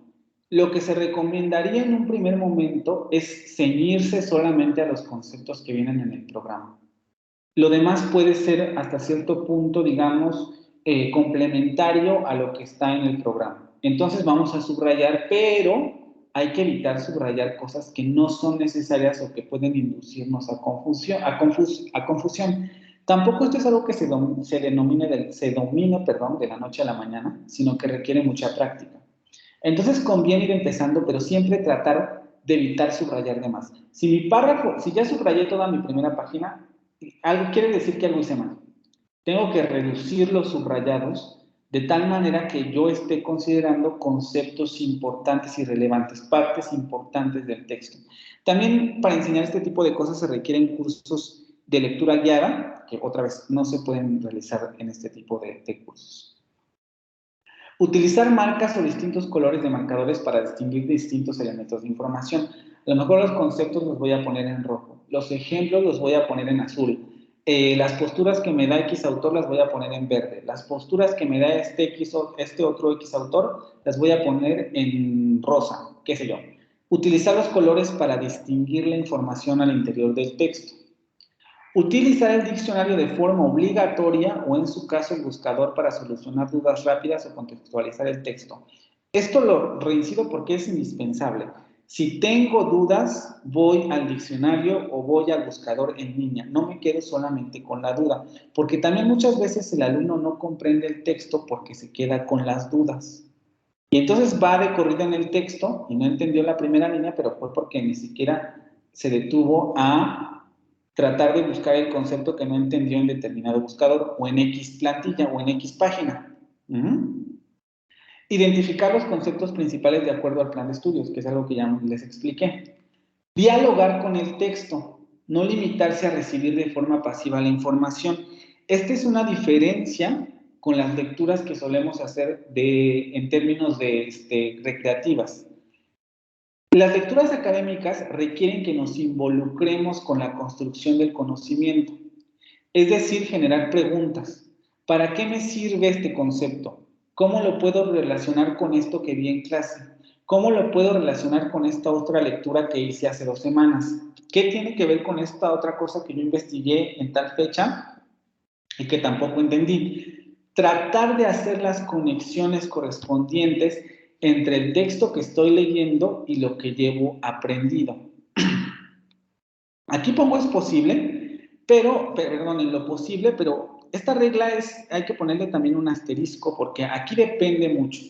A: Lo que se recomendaría en un primer momento es ceñirse solamente a los conceptos que vienen en el programa. Lo demás puede ser hasta cierto punto, digamos, complementario a lo que está en el programa. Entonces vamos a subrayar, pero hay que evitar subrayar cosas que no son necesarias o que pueden inducirnos a confusión. Tampoco esto es algo que se domine de la noche a la mañana, sino que requiere mucha práctica. Entonces conviene ir empezando, pero siempre tratar de evitar subrayar de más. Si ya subrayé toda mi primera página, quiere decir que algo hice mal. Tengo que reducir los subrayados de tal manera que yo esté considerando conceptos importantes y relevantes, partes importantes del texto. También para enseñar este tipo de cosas se requieren cursos de lectura guiada, que otra vez no se pueden realizar en este tipo de cursos. Utilizar marcas o distintos colores de marcadores para distinguir distintos elementos de información. A lo mejor los conceptos los voy a poner en rojo, los ejemplos los voy a poner en azul, las posturas que me da X autor las voy a poner en verde, las posturas que me da este otro X autor las voy a poner en rosa, qué sé yo. Utilizar los colores para distinguir la información al interior del texto. Utilizar el diccionario de forma obligatoria o, en su caso, el buscador para solucionar dudas rápidas o contextualizar el texto. Esto lo reincido porque es indispensable. Si tengo dudas, voy al diccionario o voy al buscador en línea. No me quedo solamente con la duda, porque también muchas veces el alumno no comprende el texto porque se queda con las dudas. Y entonces va de corrido en el texto y no entendió la primera línea, pero fue porque ni siquiera se detuvo a tratar de buscar el concepto que no entendió en determinado buscador o en X plantilla o en X página. Identificar los conceptos principales de acuerdo al plan de estudios, que es algo que ya les expliqué. Dialogar con el texto, no limitarse a recibir de forma pasiva la información. Esta es una diferencia con las lecturas que solemos hacer en términos de recreativas. Las lecturas académicas requieren que nos involucremos con la construcción del conocimiento, es decir, generar preguntas. ¿Para qué me sirve este concepto? ¿Cómo lo puedo relacionar con esto que vi en clase? ¿Cómo lo puedo relacionar con esta otra lectura que hice hace 2 semanas? ¿Qué tiene que ver con esta otra cosa que yo investigué en tal fecha y que tampoco entendí? Tratar de hacer las conexiones correspondientes entre el texto que estoy leyendo y lo que llevo aprendido. Aquí pongo es posible, pero esta regla hay que ponerle también un asterisco porque aquí depende mucho.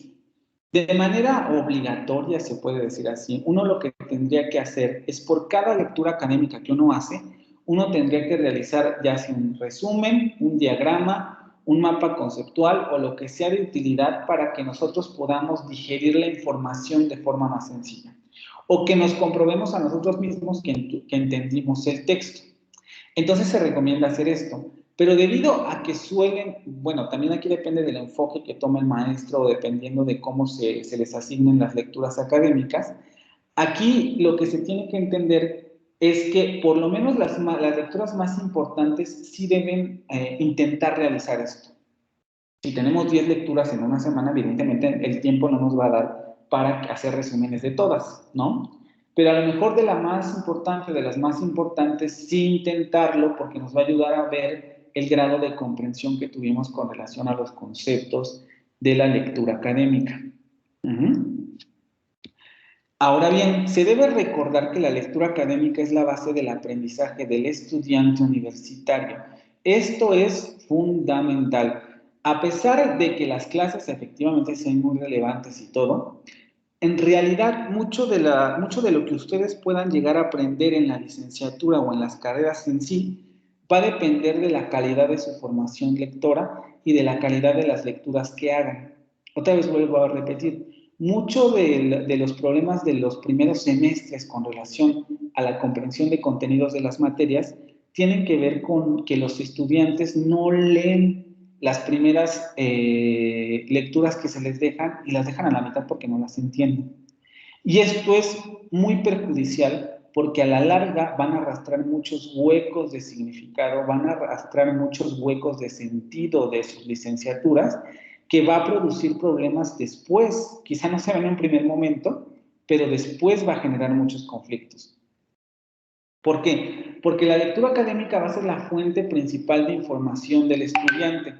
A: De manera obligatoria, se puede decir así, uno lo que tendría que hacer es por cada lectura académica que uno hace, uno tendría que realizar ya sea un resumen, un diagrama, un mapa conceptual o lo que sea de utilidad para que nosotros podamos digerir la información de forma más sencilla. O que nos comprobemos a nosotros mismos que entendimos el texto. Entonces se recomienda hacer esto. Pero debido a que suelen, bueno, también aquí depende del enfoque que tome el maestro, o dependiendo de cómo se les asignen las lecturas académicas, aquí lo que se tiene que entender es que por lo menos las lecturas más importantes sí deben intentar realizar esto. Si tenemos 10 lecturas en una semana, evidentemente el tiempo no nos va a dar para hacer resúmenes de todas, ¿no? Pero a lo mejor de la más importante, de las más importantes, sí intentarlo, porque nos va a ayudar a ver el grado de comprensión que tuvimos con relación a los conceptos de la lectura académica. Ahora bien, se debe recordar que la lectura académica es la base del aprendizaje del estudiante universitario. Esto es fundamental. A pesar de que las clases efectivamente sean muy relevantes y todo, en realidad mucho de lo que ustedes puedan llegar a aprender en la licenciatura o en las carreras en sí va a depender de la calidad de su formación lectora y de la calidad de las lecturas que hagan. Otra vez vuelvo a repetir, mucho de los problemas de los primeros semestres con relación a la comprensión de contenidos de las materias tienen que ver con que los estudiantes no leen las primeras lecturas que se les dejan y las dejan a la mitad porque no las entienden. Y esto es muy perjudicial porque a la larga van a arrastrar muchos huecos de significado, van a arrastrar muchos huecos de sentido de sus licenciaturas que va a producir problemas después. Quizá no se ven en un primer momento, pero después va a generar muchos conflictos. ¿Por qué? Porque la lectura académica va a ser la fuente principal de información del estudiante.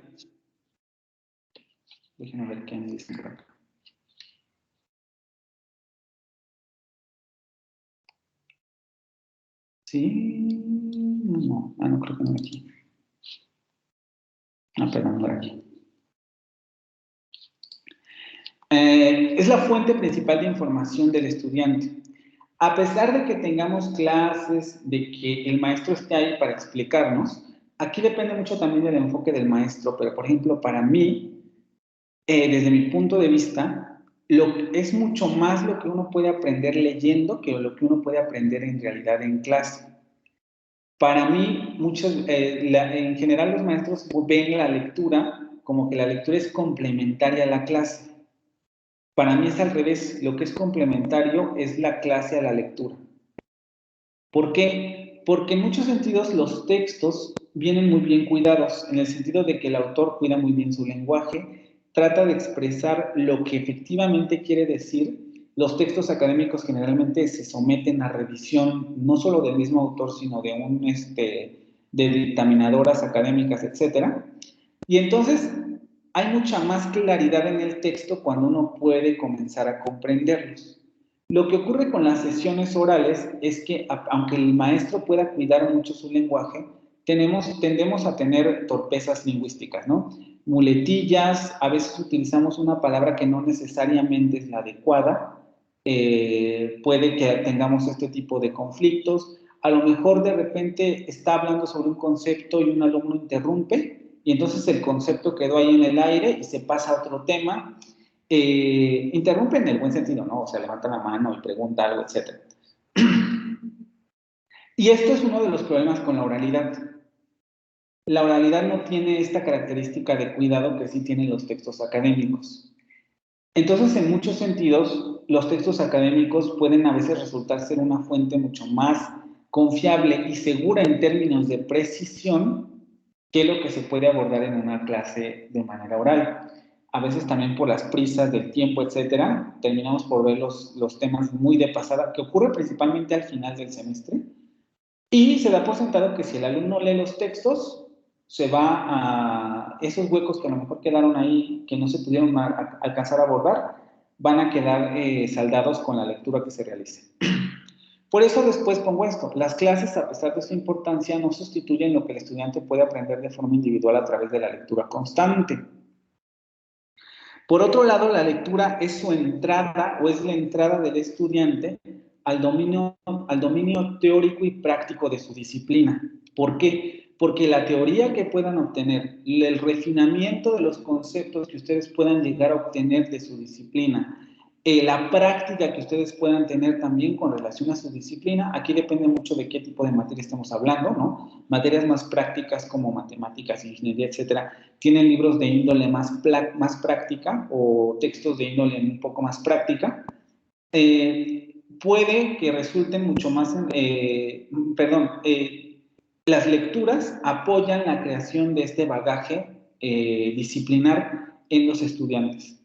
A: Déjenme ver qué me dicen por acá. Sí, no, no creo que no aquí. Perdón, por aquí. Es la fuente principal de información del estudiante. A pesar de que tengamos clases, de que el maestro esté ahí para explicarnos, aquí depende mucho también del enfoque del maestro, pero por ejemplo, para mí, desde mi punto de vista, es mucho más lo que uno puede aprender leyendo que lo que uno puede aprender en realidad en clase. Para mí, en general los maestros ven la lectura como que la lectura es complementaria a la clase. Para mí es al revés, lo que es complementario es la clase a la lectura. ¿Por qué? Porque en muchos sentidos los textos vienen muy bien cuidados, en el sentido de que el autor cuida muy bien su lenguaje, trata de expresar lo que efectivamente quiere decir. Los textos académicos generalmente se someten a revisión, no solo del mismo autor, sino de dictaminadoras académicas, etc. Y entonces hay mucha más claridad en el texto cuando uno puede comenzar a comprenderlos. Lo que ocurre con las sesiones orales es que, aunque el maestro pueda cuidar mucho su lenguaje, tendemos a tener torpezas lingüísticas, ¿no? Muletillas, a veces utilizamos una palabra que no necesariamente es la adecuada, puede que tengamos este tipo de conflictos. A lo mejor de repente está hablando sobre un concepto y un alumno interrumpe, y entonces el concepto quedó ahí en el aire y se pasa a otro tema. Interrumpe en el buen sentido, ¿no? O sea, levanta la mano y pregunta algo, etc. Y esto es uno de los problemas con la oralidad. La oralidad no tiene esta característica de cuidado que sí tienen los textos académicos. Entonces, en muchos sentidos, los textos académicos pueden a veces resultar ser una fuente mucho más confiable y segura en términos de precisión que lo que se puede abordar en una clase de manera oral. A veces también por las prisas del tiempo, etcétera, terminamos por ver los temas muy de pasada, que ocurre principalmente al final del semestre, y se da por sentado que si el alumno lee los textos, se va a esos huecos que a lo mejor quedaron ahí, que no se pudieron alcanzar a abordar, van a quedar saldados con la lectura que se realice. Por eso después pongo esto, las clases, a pesar de su importancia, no sustituyen lo que el estudiante puede aprender de forma individual a través de la lectura constante. Por otro lado, la lectura es su entrada o es la entrada del estudiante al dominio teórico y práctico de su disciplina. ¿Por qué? Porque la teoría que puedan obtener, el refinamiento de los conceptos que ustedes puedan llegar a obtener de su disciplina La práctica que ustedes puedan tener también con relación a su disciplina, aquí depende mucho de qué tipo de materia estamos hablando, ¿no? Materias más prácticas como matemáticas, ingeniería, etcétera, tienen libros de índole más práctica o textos de índole un poco más práctica. Puede que resulten mucho más, las lecturas apoyan la creación de este bagaje disciplinar en los estudiantes.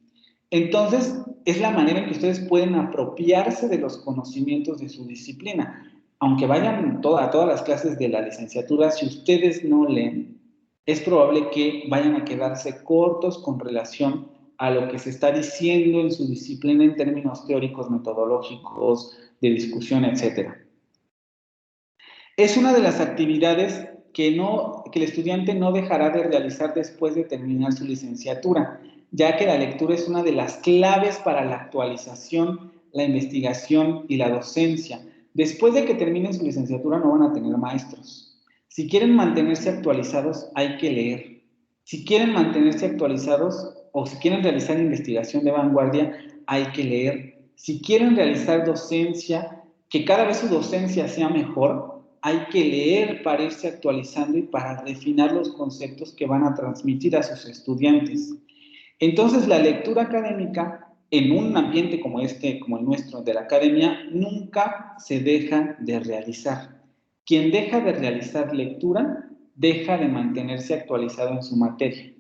A: Entonces, es la manera en que ustedes pueden apropiarse de los conocimientos de su disciplina. Aunque vayan a todas las clases de la licenciatura, si ustedes no leen, es probable que vayan a quedarse cortos con relación a lo que se está diciendo en su disciplina en términos teóricos, metodológicos, de discusión, etc. Es una de las actividades que el estudiante no dejará de realizar después de terminar su licenciatura, ya que la lectura es una de las claves para la actualización, la investigación y la docencia. Después de que terminen su licenciatura no van a tener maestros. Si quieren mantenerse actualizados, hay que leer. Si quieren mantenerse actualizados o si quieren realizar investigación de vanguardia, hay que leer. Si quieren realizar docencia, que cada vez su docencia sea mejor, hay que leer para irse actualizando y para refinar los conceptos que van a transmitir a sus estudiantes. Entonces, la lectura académica en un ambiente como como el nuestro de la academia, nunca se deja de realizar. Quien deja de realizar lectura, deja de mantenerse actualizado en su materia.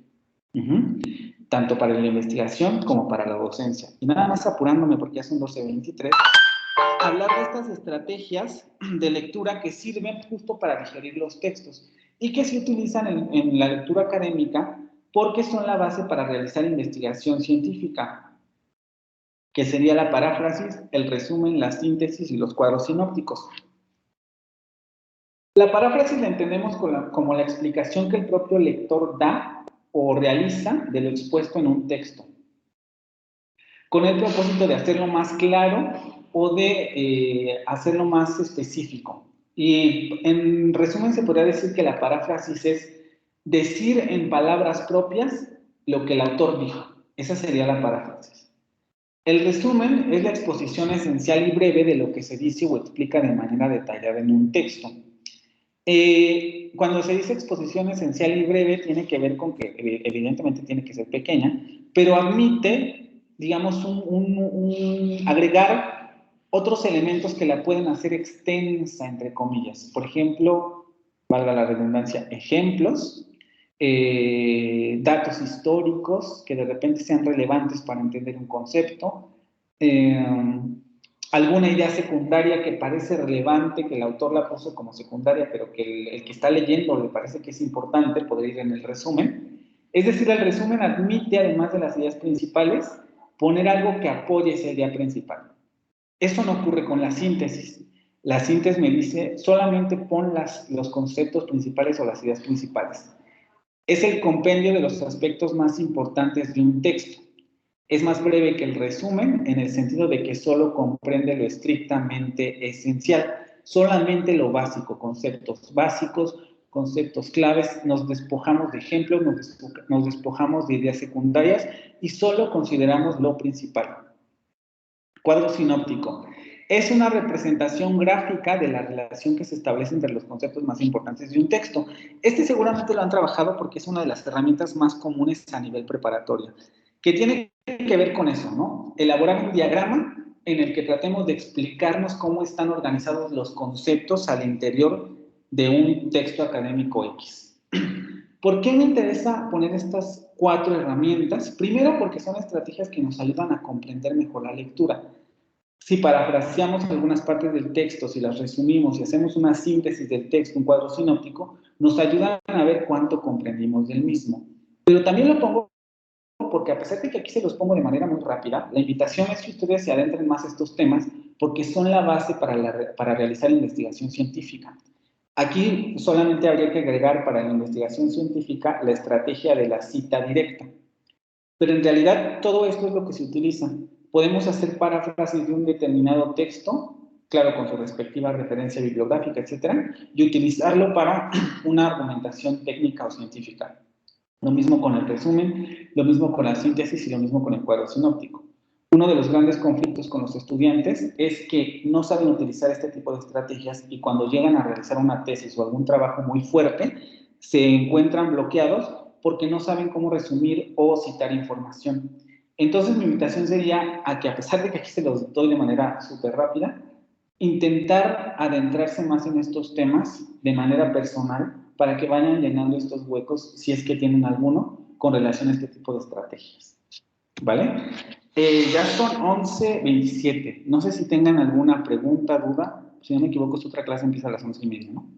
A: Tanto para la investigación como para la docencia. Y nada más apurándome porque ya son 12:23, hablar de estas estrategias de lectura que sirven justo para digerir los textos y que se utilizan en la lectura académica porque son la base para realizar investigación científica, que sería la paráfrasis, el resumen, la síntesis y los cuadros sinópticos. La paráfrasis la entendemos como la explicación que el propio lector da o realiza de lo expuesto en un texto, con el propósito de hacerlo más claro o de hacerlo más específico. Y en resumen se podría decir que la paráfrasis es decir en palabras propias lo que el autor dijo. Esa sería la paráfrasis. El resumen es la exposición esencial y breve de lo que se dice o explica de manera detallada en un texto. Cuando se dice exposición esencial y breve, tiene que ver con que evidentemente tiene que ser pequeña, pero admite, digamos, agregar otros elementos que la pueden hacer extensa, entre comillas. Por ejemplo, valga la redundancia, ejemplos, datos históricos que de repente sean relevantes para entender un concepto, alguna idea secundaria que parece relevante, que el autor la puso como secundaria, pero que el que está leyendo le parece que es importante, podría ir en el resumen. Es decir, el resumen admite, además de las ideas principales, poner algo que apoye esa idea principal. Eso no ocurre con la síntesis. La síntesis me dice, solamente pon los conceptos principales o las ideas principales. Es el compendio de los aspectos más importantes de un texto. Es más breve que el resumen en el sentido de que solo comprende lo estrictamente esencial, solamente lo básico, conceptos básicos, conceptos claves, nos despojamos de ejemplos, nos despojamos de ideas secundarias y solo consideramos lo principal. Cuadro sinóptico. Es una representación gráfica de la relación que se establece entre los conceptos más importantes de un texto. Este seguramente lo han trabajado porque es una de las herramientas más comunes a nivel preparatorio, que tiene que ver con eso, ¿no? Elaborar un diagrama en el que tratemos de explicarnos cómo están organizados los conceptos al interior de un texto académico X. ¿Por qué me interesa poner estas 4 herramientas? Primero, porque son estrategias que nos ayudan a comprender mejor la lectura. Si parafraseamos algunas partes del texto, si las resumimos y hacemos una síntesis del texto, un cuadro sinóptico, nos ayudan a ver cuánto comprendimos del mismo. Pero también lo pongo porque a pesar de que aquí se los pongo de manera muy rápida, la invitación es que ustedes se adentren más a estos temas porque son la base para realizar investigación científica. Aquí solamente habría que agregar para la investigación científica la estrategia de la cita directa. Pero en realidad todo esto es lo que se utiliza. Podemos hacer paráfrasis de un determinado texto, claro, con su respectiva referencia bibliográfica, etcétera, y utilizarlo para una argumentación técnica o científica. Lo mismo con el resumen, lo mismo con la síntesis y lo mismo con el cuadro sinóptico. uno de los grandes conflictos con los estudiantes es que no saben utilizar este tipo de estrategias y cuando llegan a realizar una tesis o algún trabajo muy fuerte, se encuentran bloqueados porque no saben cómo resumir o citar información. Entonces, mi invitación sería a que, a pesar de que aquí se los doy de manera súper rápida, intentar adentrarse más en estos temas de manera personal para que vayan llenando estos huecos, si es que tienen alguno, con relación a este tipo de estrategias. ¿Vale? Ya son 11:27. No sé si tengan alguna pregunta, duda. Si no me equivoco, esta otra clase empieza a las 11:30, ¿no?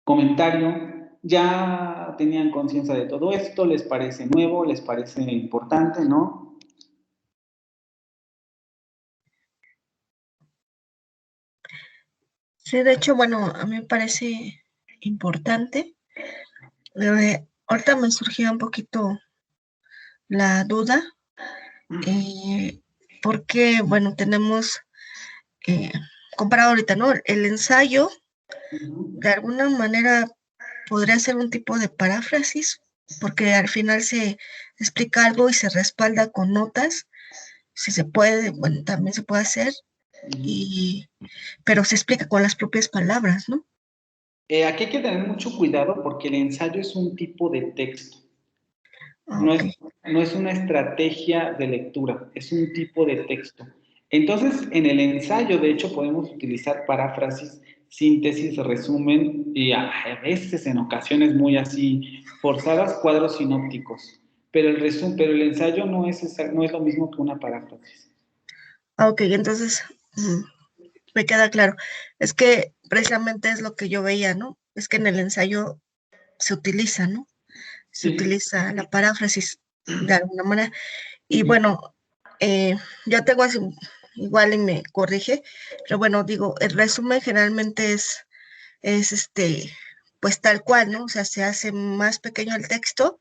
A: Comentario. ¿Ya tenían conciencia de todo esto? ¿Les parece nuevo? ¿Les parece importante? ¿No?
B: Sí, de hecho, bueno, a mí me parece importante. Ahorita me surgió un poquito la duda, porque, bueno, tenemos comparado ahorita, ¿no? El ensayo, de alguna manera, podría ser un tipo de paráfrasis, porque al final se explica algo y se respalda con notas. Si se puede, bueno, también se puede hacer, pero se explica con las propias palabras, ¿no?
A: Aquí hay que tener mucho cuidado porque el ensayo es un tipo de texto. No
B: Ok.
A: es una estrategia de lectura, es un tipo de texto. Entonces, en el ensayo, de hecho, podemos utilizar paráfrasis, síntesis, resumen y a veces, en ocasiones muy así forzadas, cuadros sinópticos. Pero el ensayo no es lo mismo que una paráfrasis.
B: Ok, entonces me queda claro. Es que precisamente es lo que yo veía, ¿no? Es que en el ensayo se utiliza, ¿no? Se
A: Sí.
B: utiliza la paráfrasis de alguna manera. Y bueno, yo tengo así, igual y me corrige, pero bueno, digo, el resumen generalmente es pues tal cual, ¿no? O sea, se hace más pequeño el texto,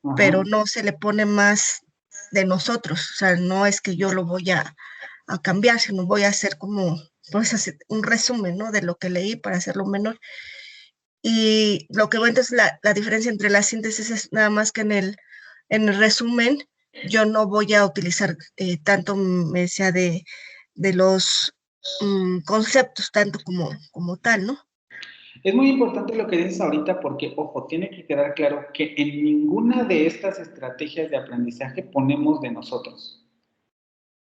A: Ajá.
B: pero no se le pone más de nosotros. O sea, no es que yo lo voy a cambiar, sino voy a hacer como, pues, hacer un resumen, ¿no? De lo que leí para hacerlo menor. Y lo que veo entonces, la diferencia entre la síntesis es nada más que en el resumen yo no voy a utilizar tanto, me decía, de los conceptos, tanto como tal, ¿no?
A: Es muy importante lo que dices ahorita porque, ojo, tiene que quedar claro que en ninguna de estas estrategias de aprendizaje ponemos de nosotros.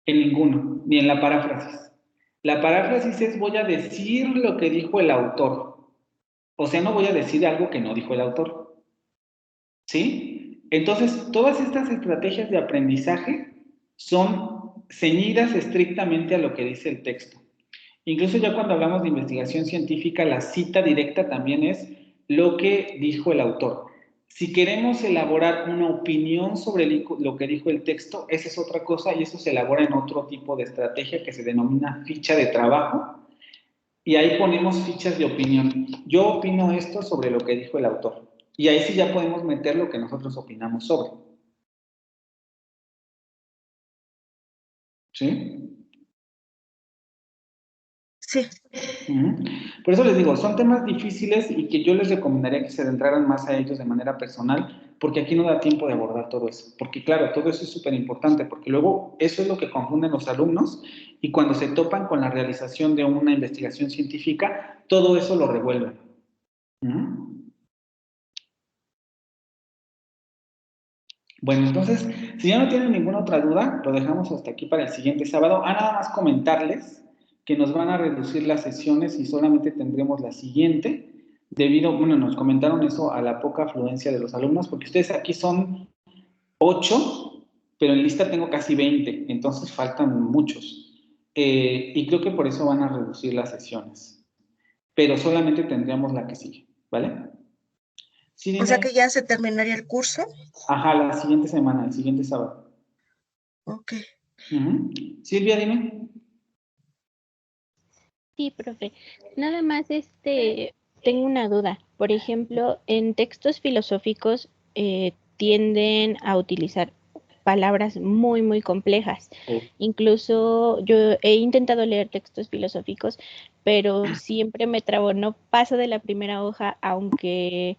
A: En ninguno, ni en la paráfrasis. La paráfrasis es voy a decir lo que dijo el autor. O sea, no voy a decir algo que no dijo el autor. ¿Sí? Entonces, todas estas estrategias de aprendizaje son ceñidas estrictamente a lo que dice el texto. Incluso ya cuando hablamos de investigación científica, la cita directa también es lo que dijo el autor. Si queremos elaborar una opinión sobre lo que dijo el texto, esa es otra cosa y eso se elabora en otro tipo de estrategia que se denomina ficha de trabajo y ahí ponemos fichas de opinión. Yo opino esto sobre lo que dijo el autor y ahí sí ya podemos meter lo que nosotros opinamos sobre. ¿Sí?
B: Sí,
A: Por eso les digo, son temas difíciles y que yo les recomendaría que se adentraran más a ellos de manera personal, porque aquí no da tiempo de abordar todo eso. Porque claro, todo eso es súper importante, porque luego eso es lo que confunden los alumnos y cuando se topan con la realización de una investigación científica, todo eso lo revuelven. Bueno, entonces, si ya no tienen ninguna otra duda, lo dejamos hasta aquí para el siguiente sábado. Nada más comentarles que nos van a reducir las sesiones y solamente tendremos la siguiente, debido, bueno, nos comentaron eso a la poca afluencia de los alumnos, porque ustedes aquí son 8, pero en lista tengo casi 20, entonces faltan muchos. Y creo que por eso van a reducir las sesiones, pero solamente tendríamos la que sigue, ¿vale? Sí,
B: o sea
A: dime.
B: que ya se terminaría el curso.
A: Ajá, la siguiente semana, el siguiente sábado.
B: Ok.
A: Silvia, dime.
D: Sí, profe. Nada más tengo una duda. Por ejemplo, en textos filosóficos tienden a utilizar palabras muy, muy complejas. Incluso yo he intentado leer textos filosóficos, pero siempre me trabo, no paso de la primera hoja, aunque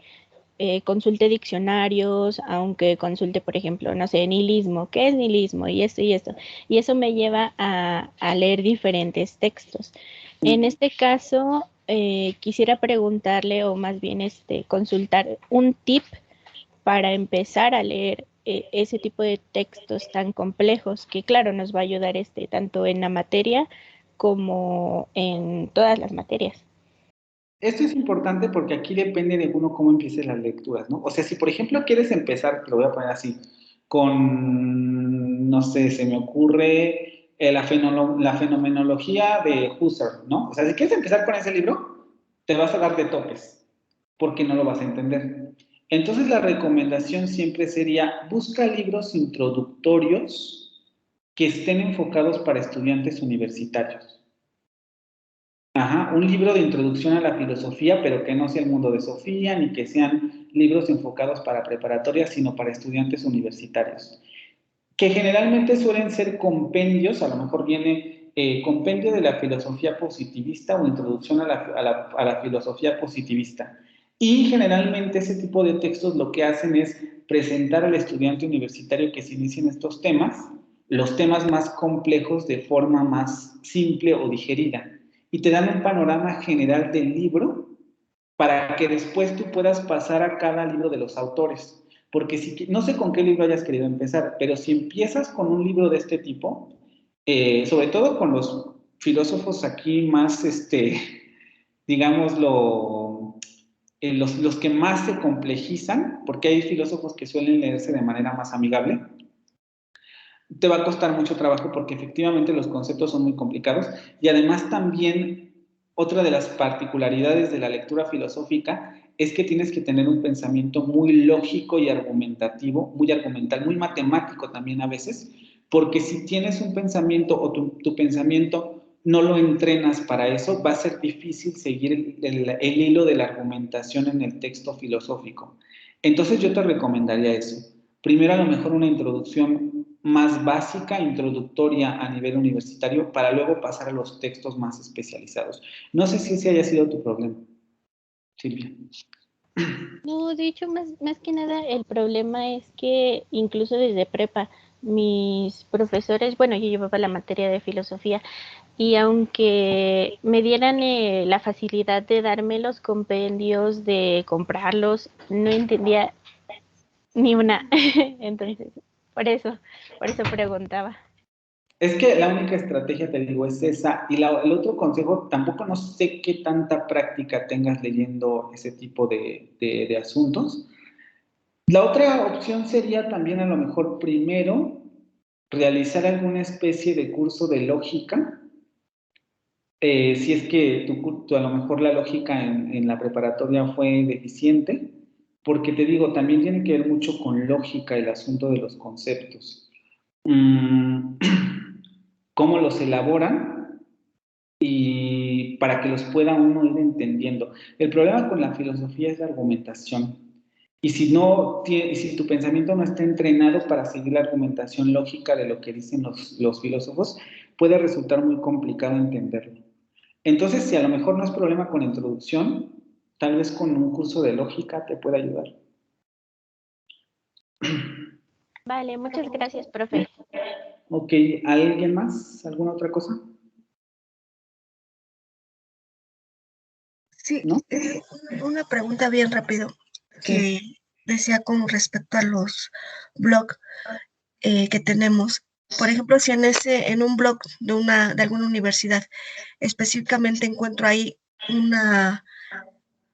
D: consulte diccionarios, aunque consulte, por ejemplo, no sé, nihilismo, ¿qué es nihilismo? Y esto y esto. Y eso me lleva a leer diferentes textos. En este caso, quisiera preguntarle, o más bien consultar un tip para empezar a leer ese tipo de textos tan complejos, que claro, nos va a ayudar tanto en la materia como en todas las materias.
A: Esto es importante porque aquí depende de uno cómo empiece las lecturas, ¿no? O sea, si por ejemplo quieres empezar, lo voy a poner así, con, no sé, se me ocurre la fenomenología de Husserl, ¿no? O sea, si quieres empezar con ese libro, te vas a dar de topes, porque no lo vas a entender. Entonces la recomendación siempre sería, busca libros introductorios que estén enfocados para estudiantes universitarios. Ajá, un libro de introducción a la filosofía, pero que no sea el mundo de Sofía, ni que sean libros enfocados para preparatorias, sino para estudiantes universitarios, que generalmente suelen ser compendios, a lo mejor viene compendio de la filosofía positivista o introducción a la filosofía positivista. Y generalmente ese tipo de textos lo que hacen es presentar al estudiante universitario que se inicie en estos temas, los temas más complejos de forma más simple o digerida. Y te dan un panorama general del libro para que después tú puedas pasar a cada libro de los autores. Porque si, no sé con qué libro hayas querido empezar, pero si empiezas con un libro de este tipo, sobre todo con los filósofos aquí más, digámoslo, los que más se complejizan, porque hay filósofos que suelen leerse de manera más amigable, te va a costar mucho trabajo porque efectivamente los conceptos son muy complicados y además también otra de las particularidades de la lectura filosófica es que tienes que tener un pensamiento muy lógico y argumentativo, muy argumental, muy matemático también a veces, porque si tienes un pensamiento o tu pensamiento no lo entrenas para eso, va a ser difícil seguir el hilo de la argumentación en el texto filosófico. Entonces yo te recomendaría eso. Primero a lo mejor una introducción más básica, introductoria a nivel universitario, para luego pasar a los textos más especializados. No sé si ese haya sido tu problema, Silvia.
D: No, de hecho, más que nada, el problema es que incluso desde prepa, mis profesores, bueno, yo llevaba la materia de filosofía y aunque me dieran la facilidad de darme los compendios, de comprarlos, no entendía ni una. Entonces, por eso preguntaba.
A: Es que la única estrategia, te digo, es esa. Y el otro consejo, tampoco no sé qué tanta práctica tengas leyendo ese tipo de asuntos. La otra opción sería también a lo mejor primero realizar alguna especie de curso de lógica, si es que a lo mejor la lógica en la preparatoria fue deficiente, porque te digo, también tiene que ver mucho con lógica el asunto de los conceptos. Cómo los elaboran y para que los pueda uno ir entendiendo. El problema con la filosofía es la argumentación. Y si tu pensamiento no está entrenado para seguir la argumentación lógica de lo que dicen los filósofos, puede resultar muy complicado entenderlo. Entonces, si a lo mejor no es problema con introducción, tal vez con un curso de lógica te puede ayudar.
D: Vale, muchas gracias, profe.
A: Ok, ¿alguien más? ¿Alguna otra cosa?
B: Sí,
A: ¿No?
B: una pregunta bien rápido que
A: Sí.
B: decía con respecto a los blogs que tenemos. Por ejemplo, si en un blog de alguna universidad específicamente encuentro ahí una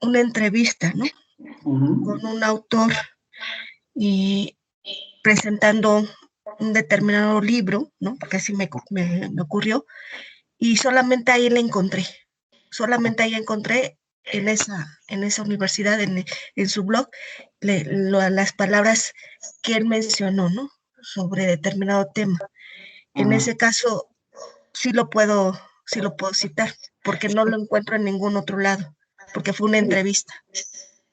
B: entrevista, ¿no? Con un autor y presentando un determinado libro, ¿no? Porque así me ocurrió, y solamente ahí encontré en esa universidad, en su blog, las palabras que él mencionó, ¿no? Sobre determinado tema. En ese caso, sí lo puedo citar, porque no lo encuentro en ningún otro lado, porque fue una entrevista.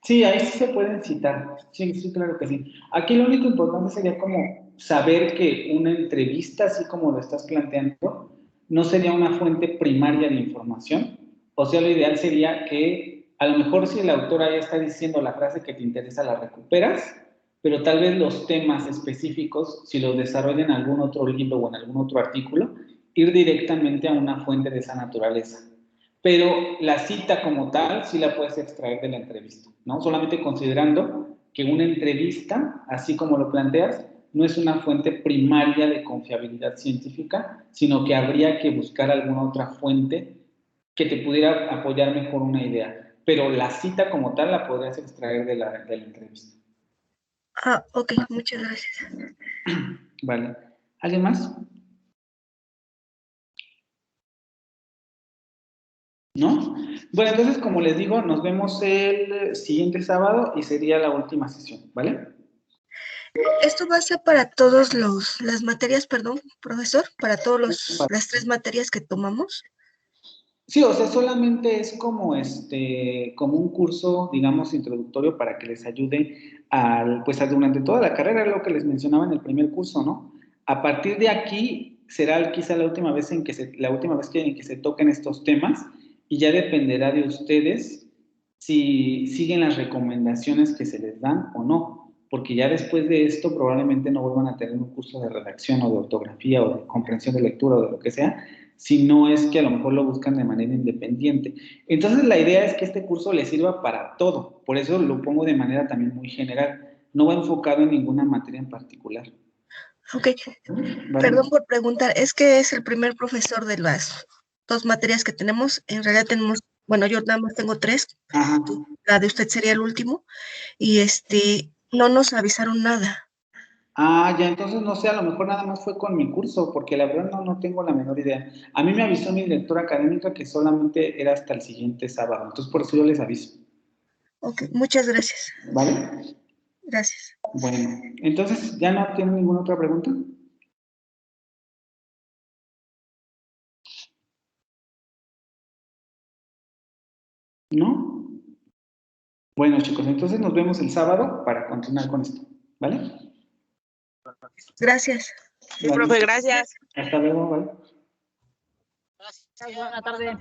A: Sí, ahí sí se pueden citar. Sí, sí, claro que sí. Aquí lo único importante sería como saber que una entrevista, así como lo estás planteando, no sería una fuente primaria de información. O sea, lo ideal sería que A lo mejor si la autora ya está diciendo la frase que te interesa, la recuperas, pero tal vez los temas específicos, si los desarrolla en algún otro libro o en algún otro artículo, ir directamente a una fuente de esa naturaleza. Pero la cita como tal sí la puedes extraer de la entrevista, ¿no? Solamente considerando que una entrevista, así como lo planteas, no es una fuente primaria de confiabilidad científica, sino que habría que buscar alguna otra fuente que te pudiera apoyar mejor una idea. Pero la cita como tal la podrías extraer de la entrevista.
B: Ah, ok, muchas gracias.
A: Vale. ¿Alguien más? ¿No? Bueno, entonces, como les digo, nos vemos el siguiente sábado y sería la última sesión, ¿vale?
B: Esto va a ser para todas las materias, perdón, profesor, para todas las 3 materias que tomamos.
A: Sí, o sea, solamente es como como un curso, digamos, introductorio para que les ayude durante toda la carrera, lo que les mencionaba en el primer curso, ¿no? A partir de aquí será quizá la última vez en que se toquen estos temas y ya dependerá de ustedes si siguen las recomendaciones que se les dan o no, porque ya después de esto probablemente no vuelvan a tener un curso de redacción o de ortografía o de comprensión de lectura o de lo que sea, si no es que a lo mejor lo buscan de manera independiente. Entonces la idea es que este curso les sirva para todo, por eso lo pongo de manera también muy general, no va enfocado en ninguna materia en particular.
B: Ok,
A: ¿Vale?
B: perdón por preguntar, es que es el primer profesor de las 2 materias que tenemos, en realidad tenemos, bueno, yo nada más tengo 3,
A: Ajá.
B: la de usted sería el último, y no nos avisaron nada.
A: Ah, ya, entonces no sé, a lo mejor nada más fue con mi curso, porque la verdad no tengo la menor idea. A mí me avisó mi directora académica que solamente era hasta el siguiente sábado, entonces por eso yo les aviso.
B: Ok, muchas gracias.
A: ¿Vale?
B: Gracias.
A: Bueno, entonces, ¿ya no tienen ninguna otra pregunta? ¿No? Bueno, chicos, entonces nos vemos el sábado para continuar con esto, ¿vale?
B: Gracias.
F: Sí, profe, gracias.
A: Hasta luego, ¿vale?
F: Gracias, buena tarde.